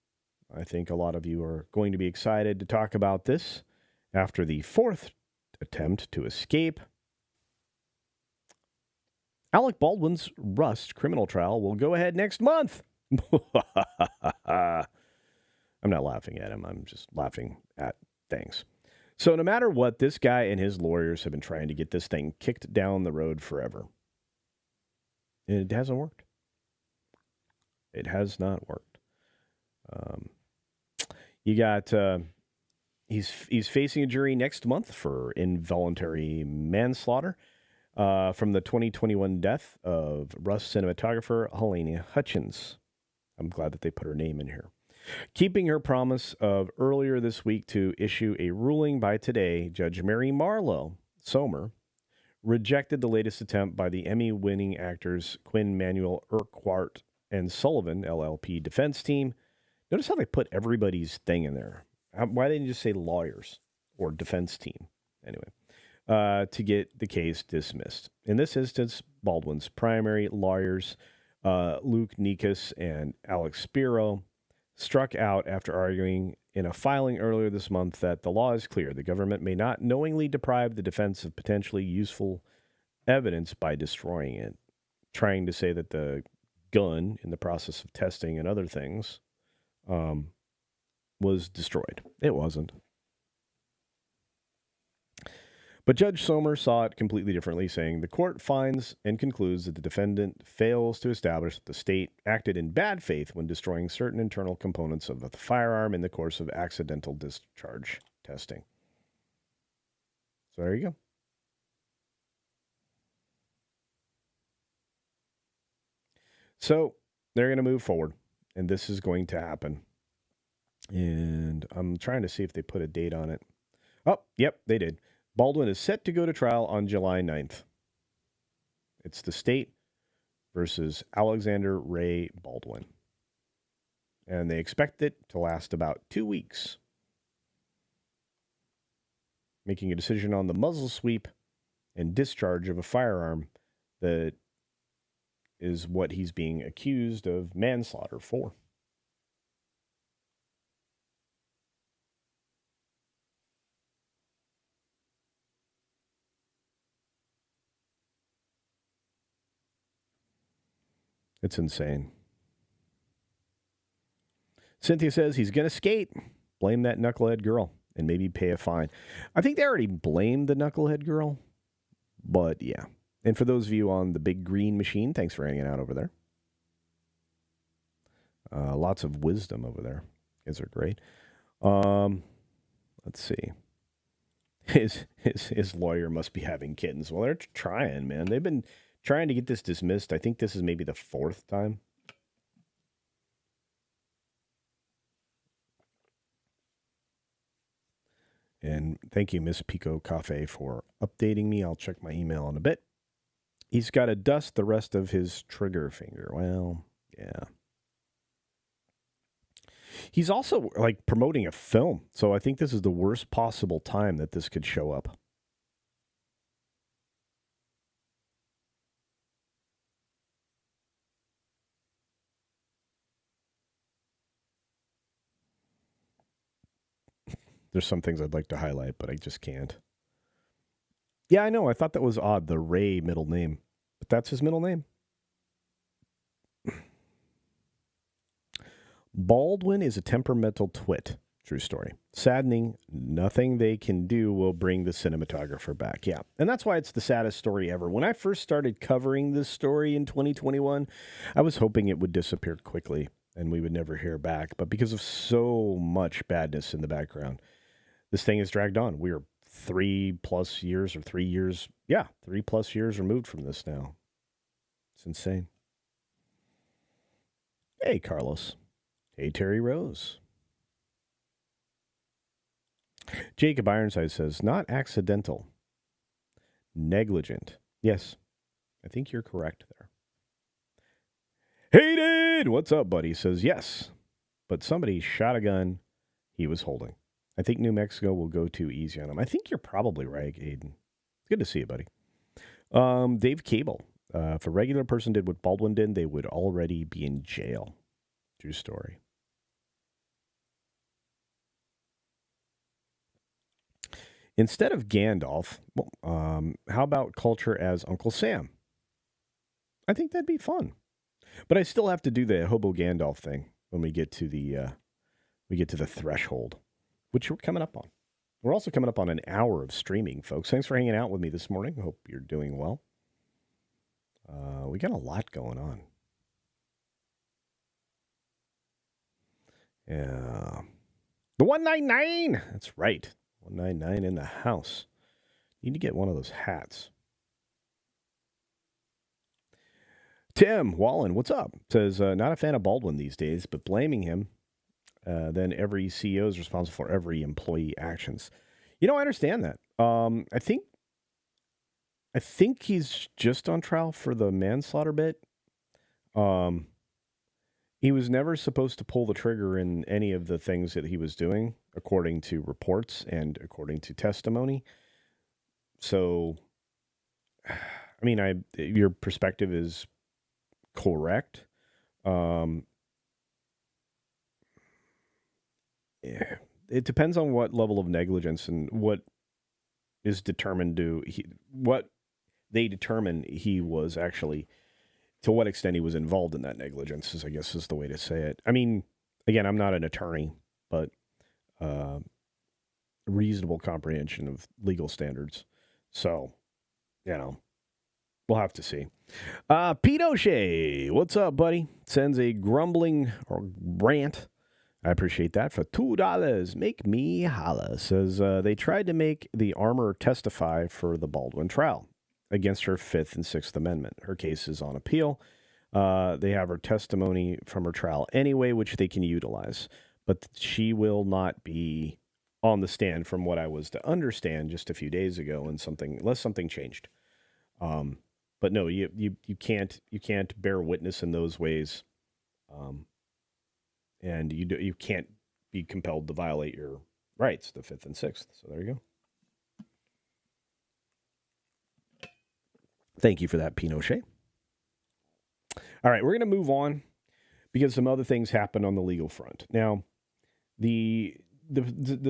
I think a lot of you are going to be excited to talk about this after the fourth attempt to escape. Alec Baldwin's Rust criminal trial will go ahead next month. I'm not laughing at him. I'm just laughing at things. So no matter what, this guy and his lawyers have been trying to get this thing kicked down the road forever. And it hasn't worked. It has not worked. You got he's facing a jury next month for involuntary manslaughter from the 2021 death of Rust cinematographer Helena Hutchins. I'm glad that they put her name in here. Keeping her promise of earlier this week to issue a ruling by today, Judge Mary Marlowe Somer rejected the latest attempt by the Emmy-winning actors Quinn Manuel Urquhart and Sullivan, LLP defense team. Notice how they put everybody's thing in there. Why didn't you just say lawyers or defense team? Anyway, to get the case dismissed. In this instance, Baldwin's primary lawyers, Luke Nikas and Alex Spiro, struck out after arguing in a filing earlier this month that the law is clear. The government may not knowingly deprive the defense of potentially useful evidence by destroying it, trying to say that the gun in the process of testing and other things was destroyed. It wasn't. But Judge Sommer saw it completely differently, saying the court finds and concludes that the defendant fails to establish that the state acted in bad faith when destroying certain internal components of the firearm in the course of accidental discharge testing. So there you go. So they're going to move forward, and this is going to happen. And I'm trying to see if they put a date on it. Oh, yep, they did. Baldwin is set to go to trial on July 9th. It's the state versus Alexander Ray Baldwin. And they expect it to last about 2 weeks. Making a decision on the muzzle sweep and discharge of a firearm that is what he's being accused of manslaughter for. It's insane. Cynthia says he's going to skate. Blame that knucklehead girl and maybe pay a fine. I think they already blamed the knucklehead girl, but yeah. And for those of you on the big green machine, thanks for hanging out over there. Lots of wisdom over there. You guys are great. Let's see. His lawyer must be having kittens. Well, they're trying, man. They've been trying to get this dismissed. I think this is maybe the 4th time. And thank you, Miss Pico Cafe, for updating me. I'll check my email in a bit. He's got to dust the rest of his trigger finger. Well, yeah. He's also like promoting a film. So I think this is the worst possible time that this could show up. There's some things I'd like to highlight, but I just can't. Yeah, I know. I thought that was odd, the Ray middle name. But that's his middle name. Baldwin is a temperamental twit. True story. Saddening. Nothing they can do will bring the cinematographer back. Yeah. And that's why it's the saddest story ever. When I first started covering this story in 2021, I was hoping it would disappear quickly and we would never hear back. But because of so much badness in the background, this thing is dragged on. We are 3+ years or 3 years. Yeah, 3+ years removed from this now. It's insane. Hey, Carlos. Hey, Terry Rose. Jacob Ironside says, not accidental. Negligent. Yes, I think you're correct there. Hayden! What's up, buddy? Says, yes, but somebody shot a gun he was holding. I think New Mexico will go too easy on him. I think you're probably right, Hayden. Good to see you, buddy. Dave Cable. If a regular person did what Baldwin did, they would already be in jail. True story. Instead of Gandalf, how about culture as Uncle Sam? I think that'd be fun. But I still have to do the Hobo Gandalf thing when we get to the threshold, which we're coming up on. We're also coming up on an hour of streaming, folks. Thanks for hanging out with me this morning. Hope you're doing well. We got a lot going on. Yeah. The 199! That's right. 199 in the house. Need to get one of those hats. Tim Wallen, what's up? Says, not a fan of Baldwin these days, but blaming him, then every CEO is responsible for every employee actions. You know, I understand that. I think he's just on trial for the manslaughter bit. He was never supposed to pull the trigger in any of the things that he was doing, according to reports and according to testimony. So, I mean, your perspective is correct. It depends on what level of negligence and what is determined what they determine he was actually, to what extent he was involved in that negligence, I guess is the way to say it. I mean, again, I'm not an attorney, but reasonable comprehension of legal standards So, we'll have to see. Pete O'Shea, what's up, buddy? Sends a grumbling or rant. I appreciate that for $2. Make me holla. Says they tried to make the armor testify for the Baldwin trial against her Fifth and Sixth Amendment. Her case is on appeal. They have her testimony from her trial anyway, which they can utilize. But she will not be on the stand from what I was to understand just a few days ago, and unless something changed. But no, you can't bear witness in those ways, and you can't be compelled to violate your rights, the Fifth and Sixth. So there you go. Thank you for that, Pinochet. All right, we're going to move on because some other things happen on the legal front. Now, the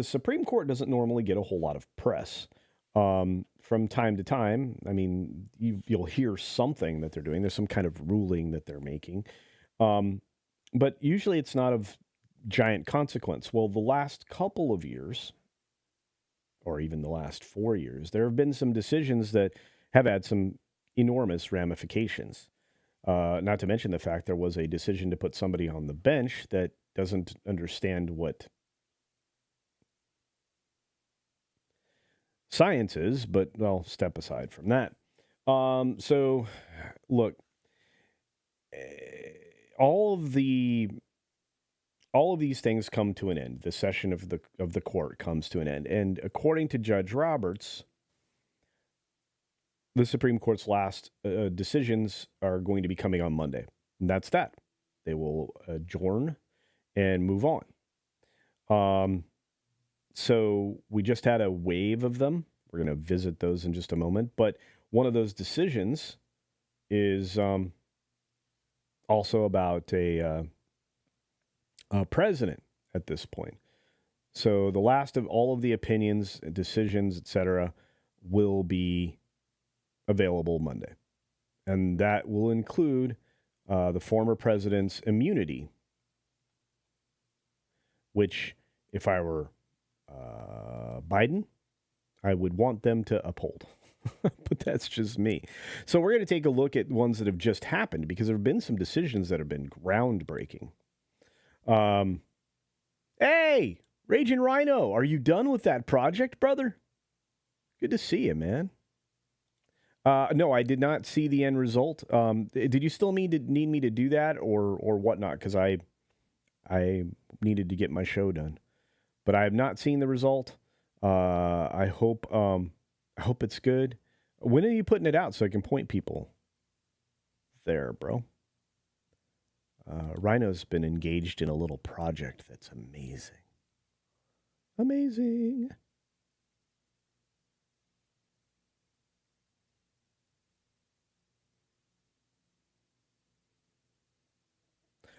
Supreme Court doesn't normally get a whole lot of press. From time to time, I mean, you'll hear something that they're doing. There's some kind of ruling that they're making. But usually it's not of giant consequence. Well, the last couple of years, or even the last 4 years, there have been some decisions that have had some enormous ramifications. Not to mention the fact there was a decision to put somebody on the bench that doesn't understand what science is, but I'll step aside from that. So, look, all of these things come to an end. The session of the court comes to an end, and according to Judge Roberts, the Supreme Court's last decisions are going to be coming on Monday. And that's that. They will adjourn and move on. So we just had a wave of them. We're going to visit those in just a moment. But one of those decisions is also about a president at this point. So the last of all of the opinions, decisions, etc., will be available Monday. And that will include the former president's immunity, which, if I were Biden, I would want them to uphold. But that's just me. So we're going to take a look at ones that have just happened, because there have been some decisions that have been groundbreaking. Hey, Raging Rhino, are you done with that project, brother? Good to see you, man. No, I did not see the end result. Did you still need me to do that or whatnot? Because I needed to get my show done, but I have not seen the result. I hope it's good. When are you putting it out so I can point people there, bro? Rhino's been engaged in a little project that's amazing. Amazing.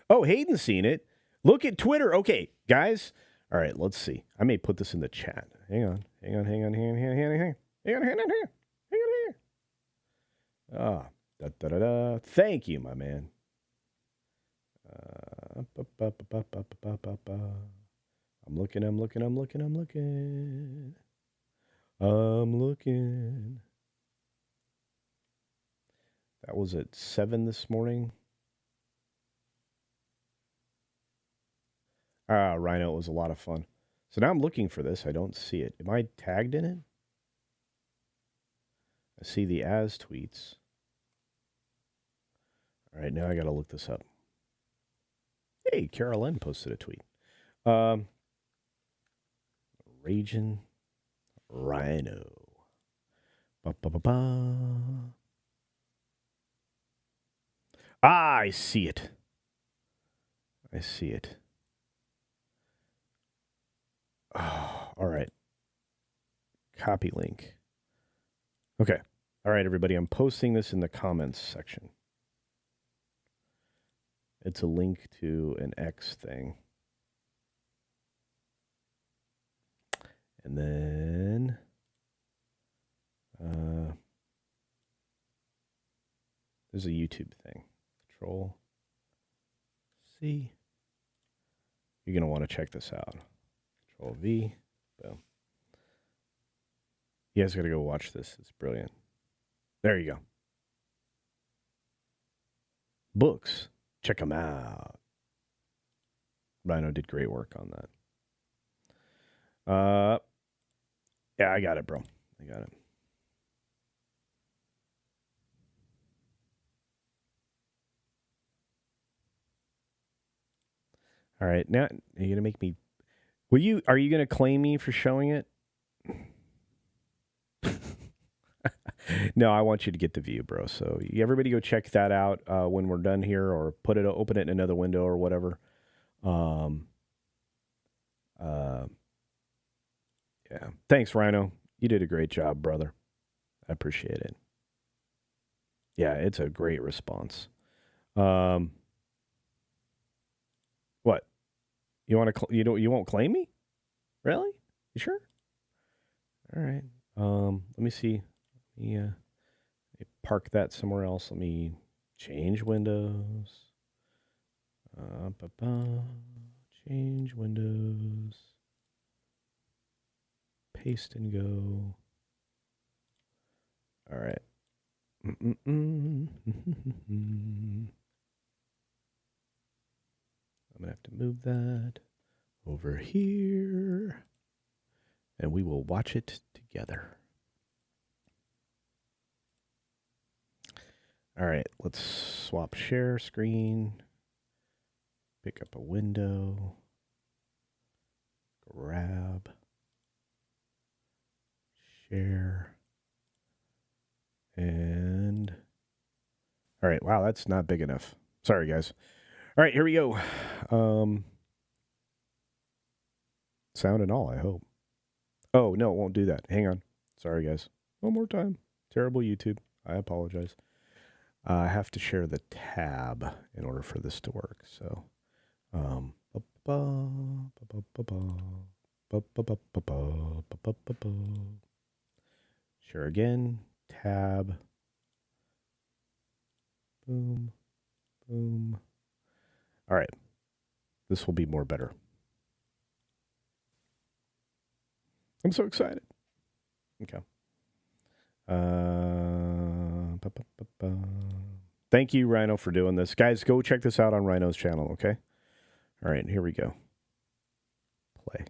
Oh, Hayden's seen it. Look at Twitter. Okay, guys. All right, let's see. I may put this in the chat. Hang on. Thank you, my man. I'm looking. That was at 7 this morning. Rhino, it was a lot of fun. So now I'm looking for this. I don't see it. Am I tagged in it? I see the as tweets. All right, now I got to look this up. Hey, Carolyn posted a tweet. Raging Rhino. I see it. Oh, all right. Copy link. Okay. All right, everybody. I'm posting this in the comments section. It's a link to an X thing. And then there's a YouTube thing. Control C. You're going to want to check this out. Control V. Boom. You guys got to go watch this. It's brilliant. There you go. Books. Check them out. Rhino did great work on that. Yeah, I got it, bro. I got it. All right, now you're gonna make me. Are you gonna claim me for showing it? No, I want you to get the view, bro. So everybody go check that out when we're done here, or open it in another window or whatever. Yeah. Thanks, Rhino. You did a great job, brother. I appreciate it. Yeah, it's a great response. What? You want to? You won't claim me? Really? You sure? All right. Let me see. Let me park that somewhere else. Let me change windows. Change windows. Paste and go. All right. I'm going to have to move that over here. And we will watch it together. All right, let's swap share screen. Pick up a window. Grab. Share. And. All right, wow, that's not big enough. Sorry, guys. All right, here we go. Sound and all, I hope. Oh, no, it won't do that. Hang on. Sorry, guys. One more time. Terrible YouTube. I apologize. I have to share the tab in order for this to work. So, share again. Tab. Boom. Boom. All right. This will be more better. I'm so excited. Okay. Thank you, Rhino, for doing this. Guys, go check this out on Rhino's channel, okay? All right, here we go. Play.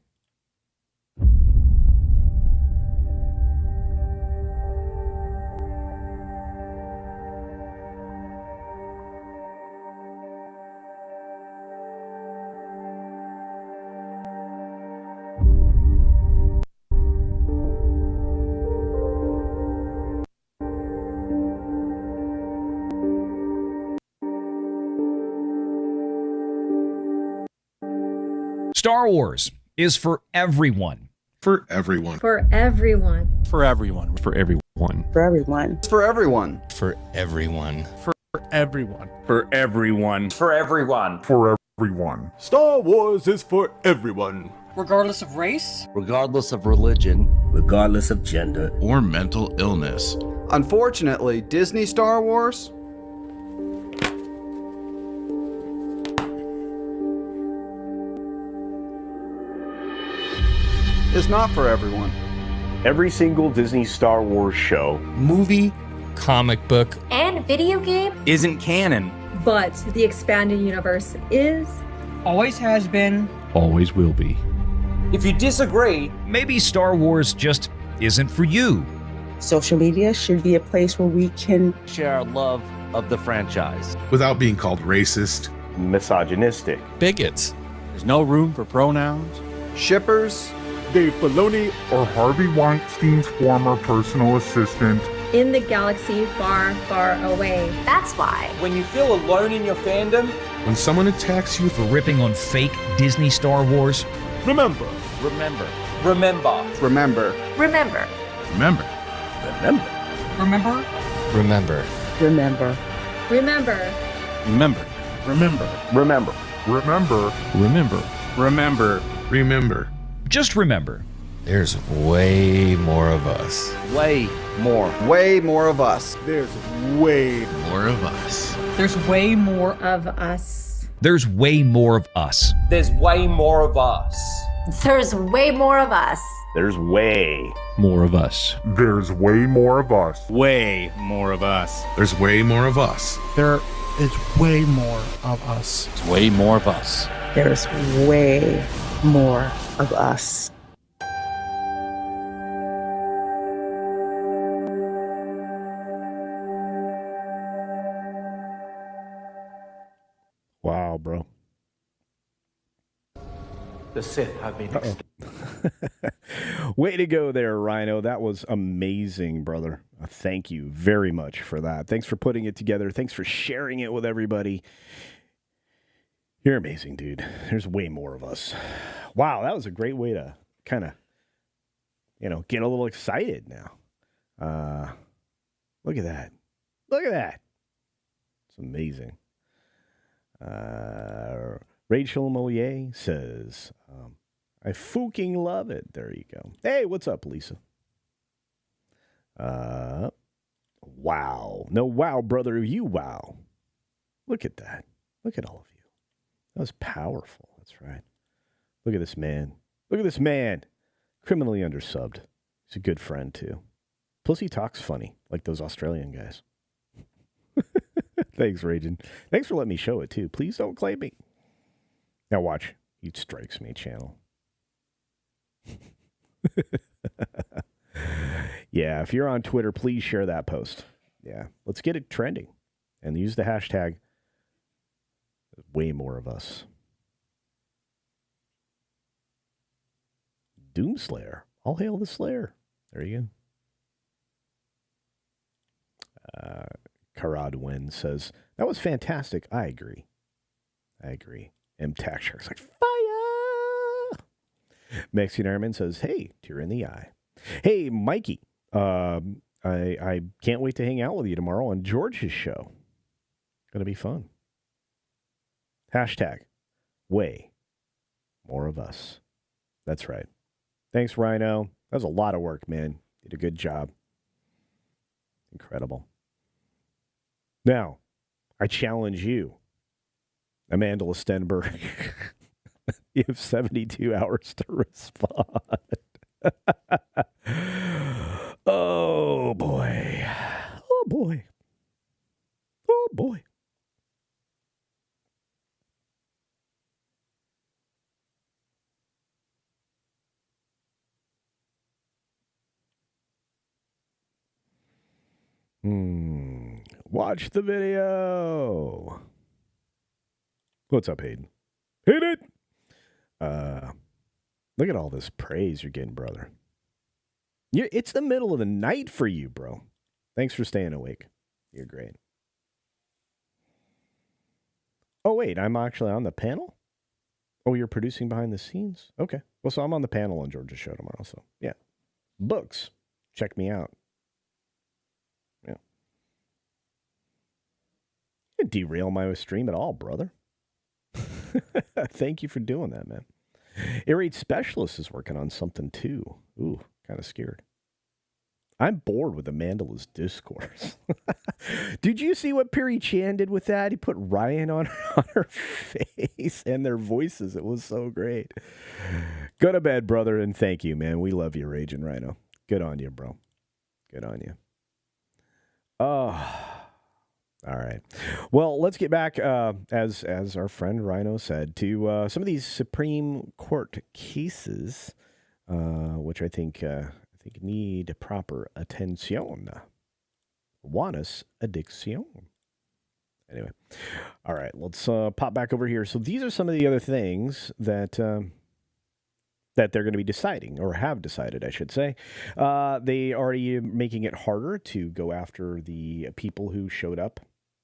Star Wars is for everyone. For everyone. For everyone. For everyone. For everyone. For everyone. For everyone. For everyone. For everyone. For everyone. For everyone. For everyone. Star Wars is for everyone. Regardless of race. Regardless of religion. Regardless of gender. Or mental illness. Unfortunately, Disney Star Wars is not for everyone. Every single Disney Star Wars show, movie, comic book, and video game isn't canon. But the expanded universe is. Always has been. Always will be. If you disagree, maybe Star Wars just isn't for you. Social media should be a place where we can share our love of the franchise. Without being called racist, misogynistic, bigots. There's no room for pronouns. Shippers, Dave Filoni, or Harvey Weinstein's former personal assistant. In the galaxy far, far away. That's why. When you feel alone in your fandom. When someone attacks you for ripping on fake Disney Star Wars. Remember. Remember. Remember. Remember. Remember. Remember. Remember. Remember. remember. Remember. Remember. Remember. remember, Remember. Remember. Remember. Remember. Just remember. There's way more of us. Way more. Way more of us. There's way More of us. There's way more. Of us. There's way more of us. There's way more of us. There's way more of us. There's way More of us. There's way more of us. Way more of us. There's way more of us. There is way more of us. It's way more of us. There's way more of us. Wow, bro. The Sith have been Way to go there, Rhino. That was amazing, brother. Thank you very much for that. Thanks for putting it together. Thanks for sharing it with everybody. You're amazing, dude. There's way more of us. Wow, that was a great way to kind of, get a little excited now. Look at that. Look at that. It's amazing. Rachel Moyer says, I fucking love it. There you go. Hey, what's up, Lisa? Wow. No, wow, brother. You wow. Look at that. Look at all of you. That was powerful. That's right. Look at this man. Look at this man. Criminally undersubbed. He's a good friend, too. Plus, he talks funny, like those Australian guys. Thanks, Ragin. Thanks for letting me show it, too. Please don't claim me. Now watch. He strikes me, channel. Yeah, if you're on Twitter, please share that post. Yeah, let's get it trending. And use the hashtag way more of us. Doomslayer. All hail the Slayer. There you go. Karadwin says, that was fantastic. I agree. M. Tax Shark's like, fire! Mexican Airman says, hey, tear in the eye. Hey, Mikey, I can't wait to hang out with you tomorrow on George's show. Going to be fun. Hashtag, way more of us. That's right. Thanks, Rhino. That was a lot of work, man. Did a good job. Incredible. Now, I challenge you, Amanda Stenberg. You have 72 hours to respond. Oh, boy. Oh, boy. Oh, boy. Watch the video. What's up, Hayden? Hit it! Look at all this praise you're getting, brother. It's the middle of the night for you, bro. Thanks for staying awake. You're great. Oh, wait, I'm actually on the panel? Oh, you're producing behind the scenes? Okay. Well, so I'm on the panel on George's show tomorrow, so yeah. Books. Check me out. Yeah. You didn't derail my stream at all, brother. Thank you for doing that, man. Irate Specialist is working on something, too. Ooh, kind of scared. I'm bored with Amanda's discourse. Did you see what Perry Chan did with that? He put Ryan on her face and their voices. It was so great. Go to bed, brother, and thank you, man. We love you, Raging Rhino. Good on you, bro. Good on you. Oh, all right. Well, let's get back, as our friend Rhino said, to some of these Supreme Court cases, which I think need proper attention. Wanus addiction. Anyway, all right. Let's pop back over here. So these are some of the other things that they're going to be deciding, or have decided, I should say. They are making it harder to go after the people who showed up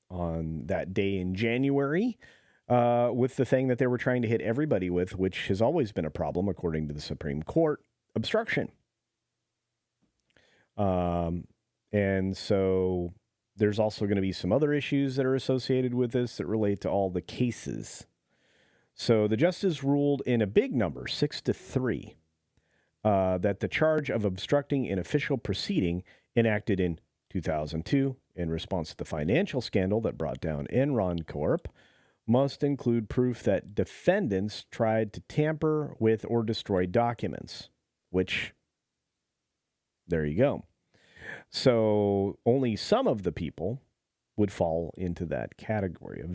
on that day in January with the thing that they were trying to hit everybody with, which has always been a problem, according to the Supreme Court, obstruction. And so there's also going to be some other issues that are associated with this that relate to all the cases. So the justice ruled in a big number, 6-3, that the charge of obstructing an official proceeding enacted in 2002 in response to the financial scandal that brought down Enron Corp. must include proof that defendants tried to tamper with or destroy documents, which, there you go. So only some of the people would fall into that category, a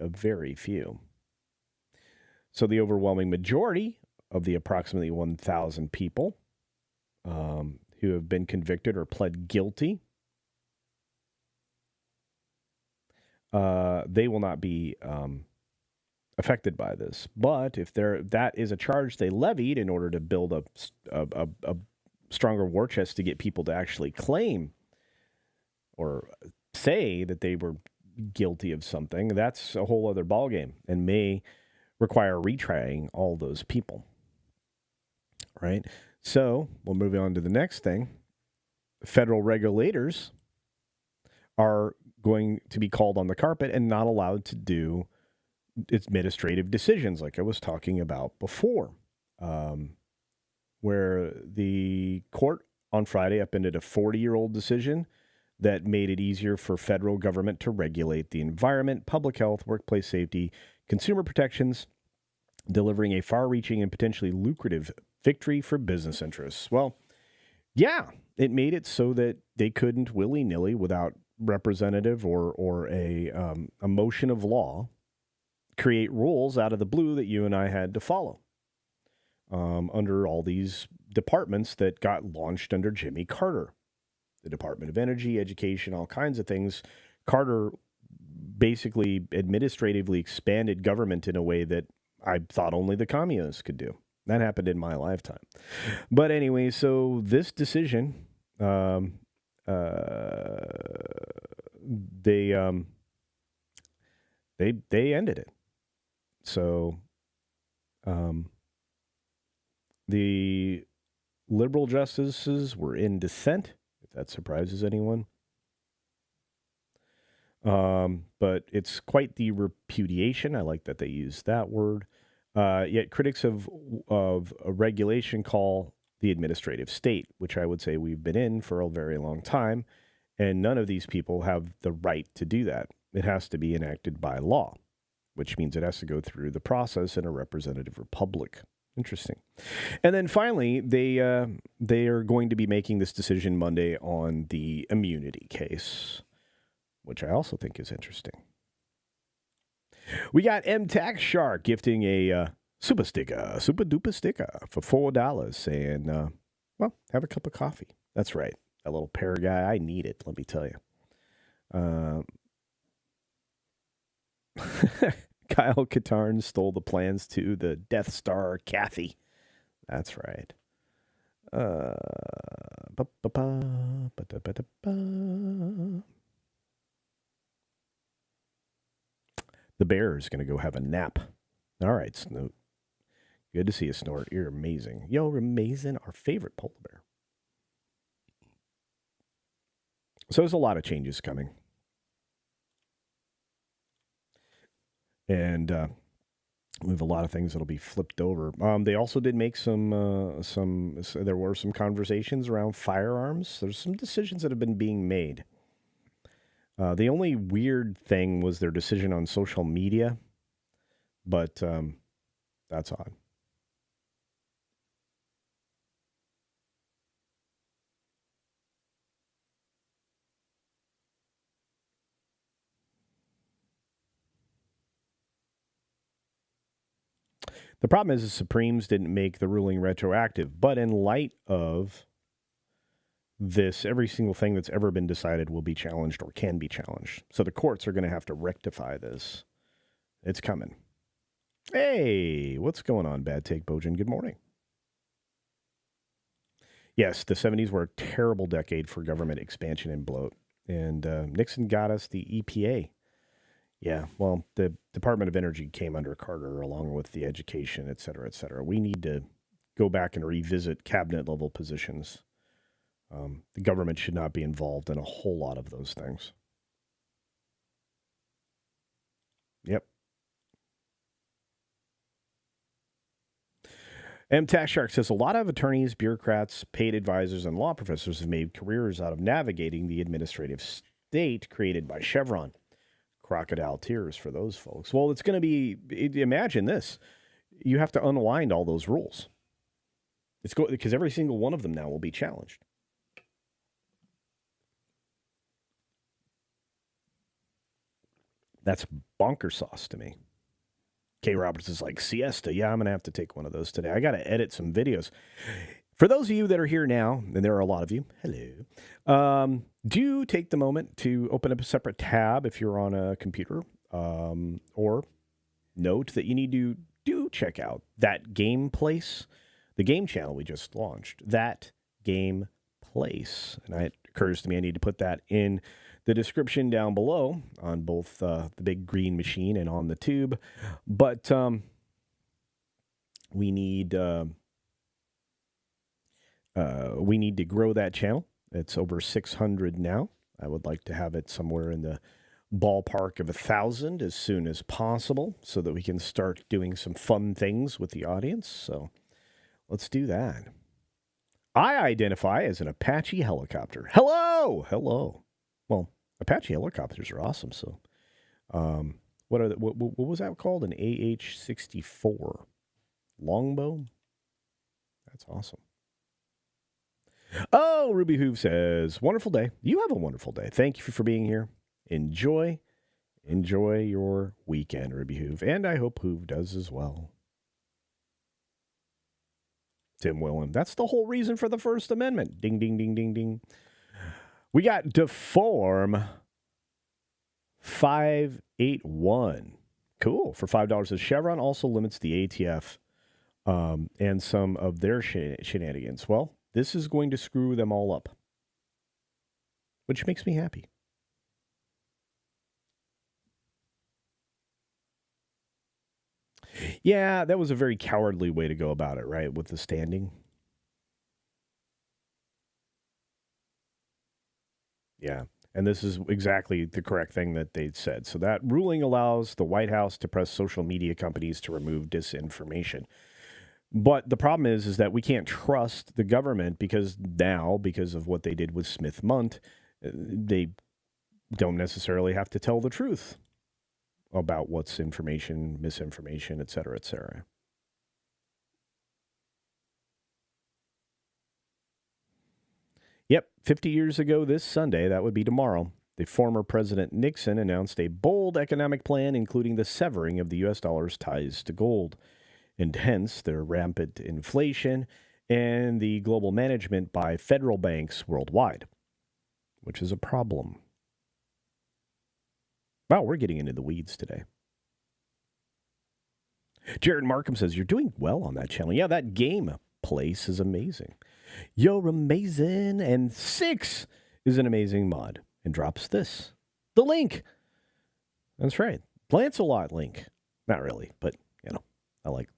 very few. So the overwhelming majority of the approximately 1,000 people who have been convicted or pled guilty, they will not be affected by this. But if that is a charge they levied in order to build a stronger war chest to get people to actually claim or say that they were guilty of something, that's a whole other ballgame and may require retrying all those people. Right? So we'll move on to the next thing. Federal regulators are going to be called on the carpet and not allowed to do administrative decisions like I was talking about before, where the court on Friday upended a 40-year-old decision that made it easier for federal government to regulate the environment, public health, workplace safety, consumer protections, delivering a far-reaching and potentially lucrative victory for business interests. Well, yeah, it made it so that they couldn't willy-nilly, without representative or a motion of law, create rules out of the blue that you and I had to follow under all these departments that got launched under Jimmy Carter. The Department of Energy, Education, all kinds of things. Carter basically administratively expanded government in a way that I thought only the communists could do. That happened in my lifetime. But anyway, so this decision, they ended it. So the liberal justices were in dissent, if that surprises anyone. But it's quite the repudiation. I like that they use that word. Yet critics of a regulation call the administrative state, which I would say we've been in for a very long time, and none of these people have the right to do that. It has to be enacted by law, which means it has to go through the process in a representative republic. Interesting. And then finally, they are going to be making this decision Monday on the immunity case, which I also think is interesting. We got M Tax Shark gifting a super duper sticker for $4, saying, well, have a cup of coffee. That's right. That little pear guy, I need it, let me tell you. Kyle Katarn stole the plans to the Death Star Kathy. That's right. The bear is going to go have a nap. All right, Snoot. Good to see you, Snort. You're amazing. You're amazing. Our favorite polar bear. So there's a lot of changes coming. And we have a lot of things that'll be flipped over. They also did make there were some conversations around firearms. There's some decisions that have been being made. The only weird thing was their decision on social media, but that's odd. The problem is the Supremes didn't make the ruling retroactive, but in light of this, every single thing that's ever been decided will be challenged or can be challenged. So the courts are going to have to rectify this. It's coming. Hey, what's going on, Bad Take Bojan? Good morning. Yes, the 70s were a terrible decade for government expansion and bloat. And Nixon got us the EPA. Yeah, well, the Department of Energy came under Carter along with the education, et cetera, et cetera. We need to go back and revisit cabinet-level positions. The government should not be involved in a whole lot of those things. Yep. M. Tax Shark says a lot of attorneys, bureaucrats, paid advisors, and law professors have made careers out of navigating the administrative state created by Chevron. crocodile tears for those folks. Well, it's going to be, imagine this. You have to unwind all those rules. Because every single one of them now will be challenged. That's bonker sauce to me. Kay Roberts is like, siesta. Yeah, I'm going to have to take one of those today. I got to edit some videos. For those of you that are here now, and there are a lot of you, hello, do take the moment to open up a separate tab if you're on a computer, or note that you need to do check out That Game Place, the game channel we just launched, That Game Place. And it occurs to me I need to put that in the description down below on both the big green machine and on the tube. But we need to grow that channel. It's over 600 now. I would like to have it somewhere in the ballpark of 1,000 as soon as possible so that we can start doing some fun things with the audience. So let's do that. I identify as an Apache helicopter. Hello! Hello. Well, Apache helicopters are awesome. So what was that called? An AH-64 longbow? That's awesome. Oh, Ruby Hoove says, wonderful day. You have a wonderful day. Thank you for being here. Enjoy your weekend, Ruby Hoove. And I hope Hoove does as well. Tim Willen. That's the whole reason for the First Amendment. Ding, ding, ding, ding, ding. We got Deform 581. Cool. For $5. Chevron also limits the ATF and some of their shenanigans. Well, this is going to screw them all up, which makes me happy. Yeah, that was a very cowardly way to go about it, right? With the standing. Yeah, and this is exactly the correct thing that they said. So that ruling allows the White House to press social media companies to remove disinformation. But the problem is that we can't trust the government because of what they did with Smith-Mundt, they don't necessarily have to tell the truth about what's information, misinformation, et cetera, et cetera. Yep, 50 years ago this Sunday, that would be tomorrow, the former President Nixon announced a bold economic plan, including the severing of the U.S. dollar's ties to gold, and hence their rampant inflation and the global management by federal banks worldwide, which is a problem. Wow, we're getting into the weeds today. Jared Markham says, you're doing well on that channel. Yeah, that game place is amazing. You're amazing. And 6 is an amazing mod. And drops this. The link. That's right. Lancelot link. Not really, but, I like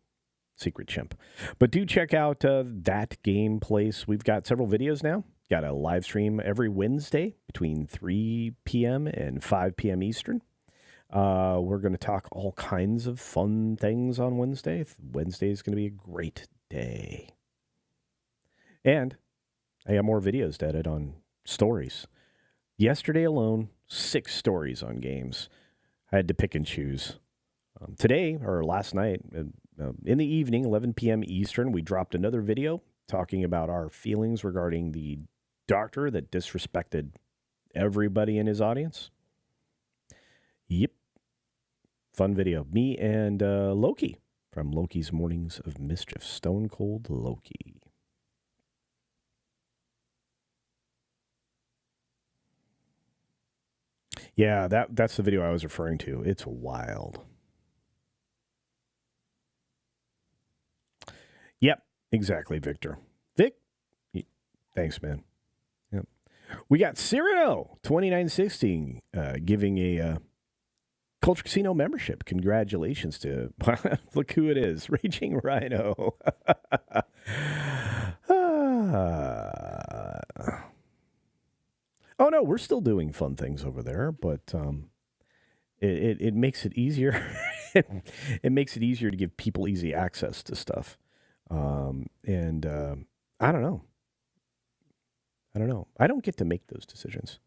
Secret Chimp. But do check out That Game Place. We've got several videos now. Got a live stream every Wednesday between 3 p.m. and 5 p.m. Eastern. We're going to talk all kinds of fun things on Wednesday. Wednesday is going to be a great day. And I got more videos to edit on stories. Yesterday alone, 6 stories on games. I had to pick and choose. Today, or last night, in the evening, 11 p.m. Eastern, we dropped another video talking about our feelings regarding the doctor that disrespected everybody in his audience. Yep. Fun video. Me and Loki from Loki's Mornings of Mischief. Stone Cold Loki. Yeah, that's the video I was referring to. It's wild. Yep, exactly, Victor. Vic, thanks, man. Yep. We got Cyrano 2916 giving a Culture Casino membership. Congratulations to look who it is, Raging Rhino. Oh no, we're still doing fun things over there, but it makes it easier. It makes it easier to give people easy access to stuff. And I don't know. I don't get to make those decisions.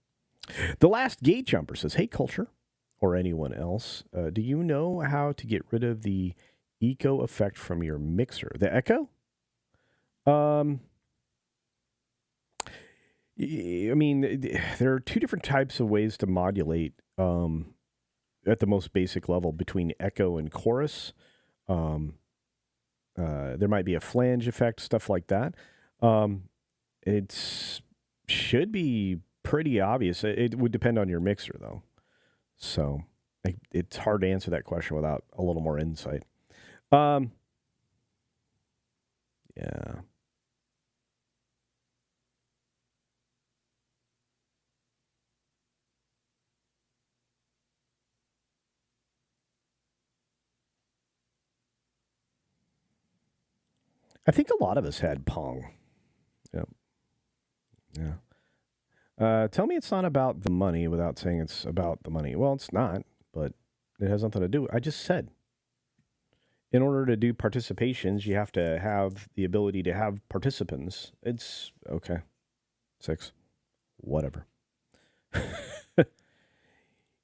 The Last Gate Jumper says, hey, Culture, or anyone else, do you know how to get rid of the echo effect from your mixer? The echo? I mean, there are two different types of ways to modulate at the most basic level between echo and chorus. There might be a flange effect, stuff like that. It should be pretty obvious. It would depend on your mixer, though. So it's hard to answer that question without a little more insight. Yeah. I think a lot of us had Pong. Yep. Yeah. Tell me it's not about the money without saying it's about the money. Well, it's not, but it has nothing to do. I just said, in order to do participations, you have to have the ability to have participants. It's okay. 6. Whatever.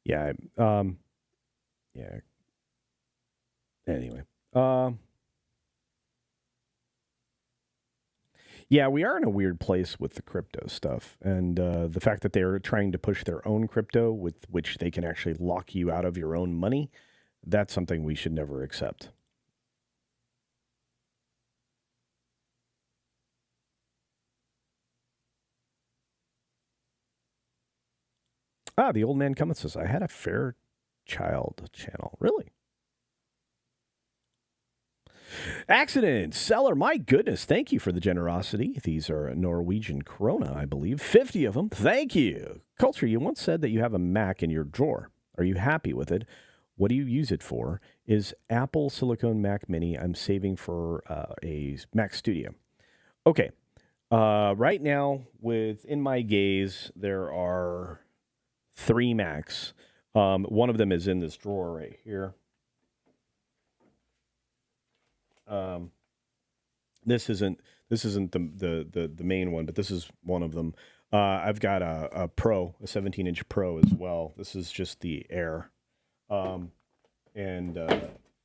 Yeah. Yeah. Anyway. Yeah, we are in a weird place with the crypto stuff. And the fact that they're trying to push their own crypto with which they can actually lock you out of your own money, that's something we should never accept. The old man Cummins says, I had a Fairchild channel. Really? Accident seller, my goodness, thank you for the generosity. These are Norwegian krona, I believe. 50 of them. Thank you. Culture, you once said that you have a Mac in your drawer. Are you happy with it? What do you use it for? Is Apple Silicon Mac Mini I'm saving for a Mac Studio. Okay. Right now, within my gaze, there are 3 Macs. One of them is in this drawer right here. This isn't the main one, but this is one of them. I've got a Pro, a 17-inch Pro as well. This is just the Air, and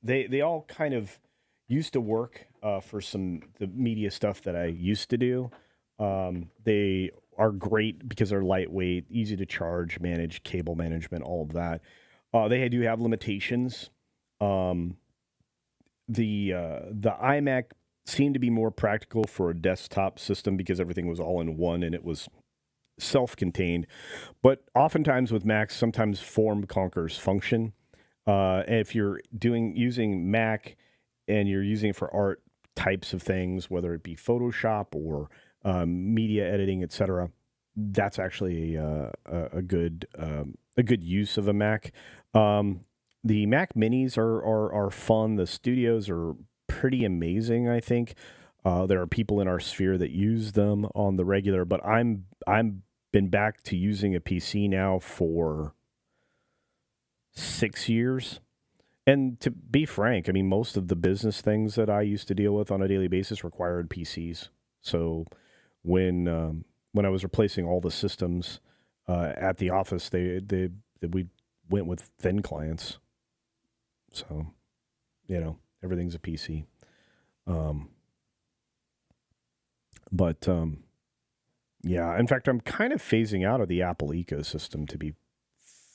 they all kind of used to work for the media stuff that I used to do. They are great because they're lightweight, easy to charge, manage, cable management, all of that. They do have limitations. The iMac seemed to be more practical for a desktop system because everything was all in one and it was self-contained. But oftentimes with Macs, sometimes form conquers function. And if you're using Mac and you're using it for art types of things, whether it be Photoshop or media editing, etc., that's actually a good use of a Mac. The Mac Minis are fun. The studios are pretty amazing, I think. There are people in our sphere that use them on the regular, but I'm been back to using a PC now for 6 years. And to be frank, I mean, most of the business things that I used to deal with on a daily basis required PCs. So when I was replacing all the systems at the office, we went with thin clients. So, everything's a PC. Yeah, in fact, I'm kind of phasing out of the Apple ecosystem, to be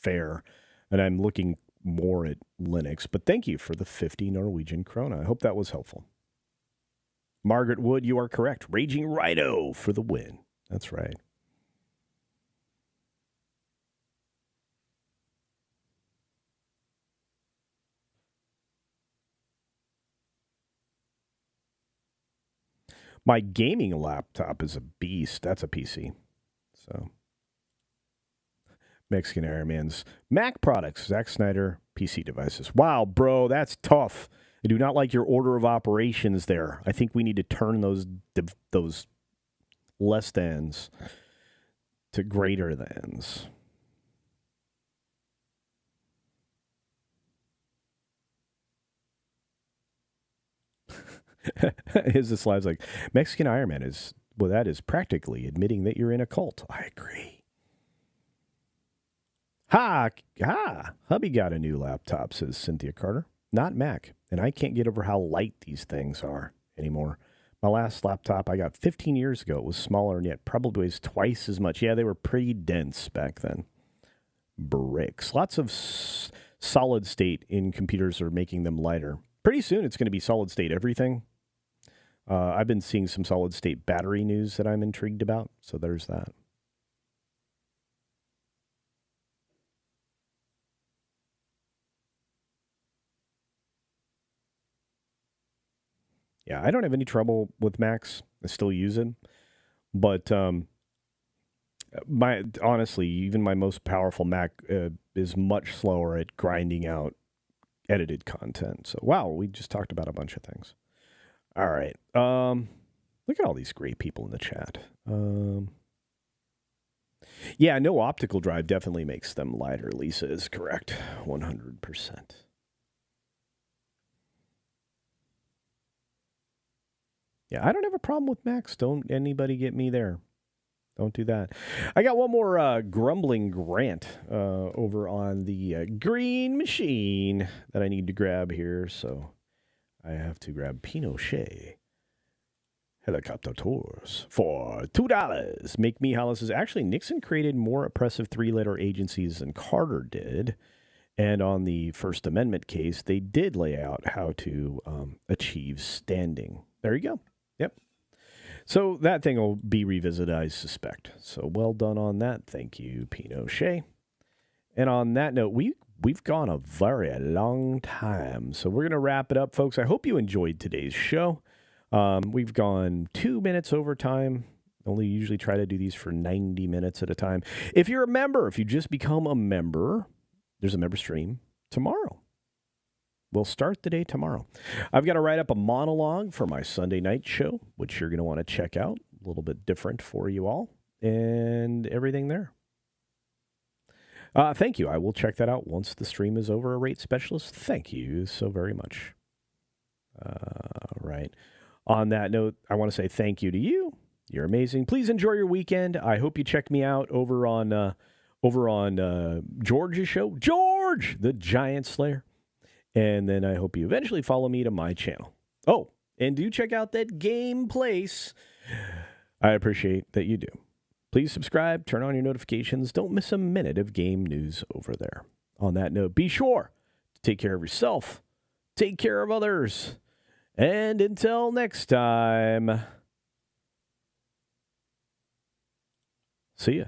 fair, and I'm looking more at Linux. But thank you for the 50 Norwegian krona. I hope that was helpful. Margaret Wood, you are correct. Raging Rhino for the win. That's right. My gaming laptop is a beast. That's a PC. So, Mexican Airman's Mac products, Zack Snyder, PC devices. Wow, bro, that's tough. I do not like your order of operations there. I think we need to turn those less thans to greater thans. Is this live's like Mexican Iron Man that is practically admitting that you're in a cult. I agree. Hubby got a new laptop, says Cynthia Carter. Not Mac. And I can't get over how light these things are anymore. My last laptop I got 15 years ago. It was smaller and yet probably weighs twice as much. Yeah, they were pretty dense back then. Bricks. Lots of solid state in computers are making them lighter. Pretty soon it's going to be solid state everything. I've been seeing some solid state battery news that I'm intrigued about. So there's that. Yeah, I don't have any trouble with Macs. I still use them. But honestly, even my most powerful Mac is much slower at grinding out edited content. So, wow, we just talked about a bunch of things. All right. Look at all these great people in the chat. Yeah, no optical drive definitely makes them lighter. Lisa is correct. 100%. Yeah, I don't have a problem with Macs. Don't anybody get me there. Don't do that. I got one more grumbling rant over on the green machine that I need to grab here. So I have to grab Pinochet helicopter tours for $2. Make me holla says, actually, Nixon created more oppressive three-letter agencies than Carter did. And on the First Amendment case, they did lay out how to achieve standing. There you go. Yep. So that thing will be revisited, I suspect. So well done on that. Thank you, Pinochet. And on that note, we've gone a very long time. So we're going to wrap it up, folks. I hope you enjoyed today's show. We've gone 2 minutes over time. Only usually try to do these for 90 minutes at a time. If you're a member, if you just become a member, there's a member stream tomorrow. We'll start the day tomorrow. I've got to write up a monologue for my Sunday night show, which you're going to want to check out. A little bit different for you all and everything there. Thank you. I will check that out once the stream is over. A rate specialist, thank you so very much. Right. On that note, I want to say thank you to you. You're amazing. Please enjoy your weekend. I hope you check me out over on George's show. George, the Giant Slayer. And then I hope you eventually follow me to my channel. Oh, and do check out that Game Place. I appreciate that you do. Please subscribe, turn on your notifications. Don't miss a minute of game news over there. On that note, be sure to take care of yourself, take care of others, and until next time, see ya.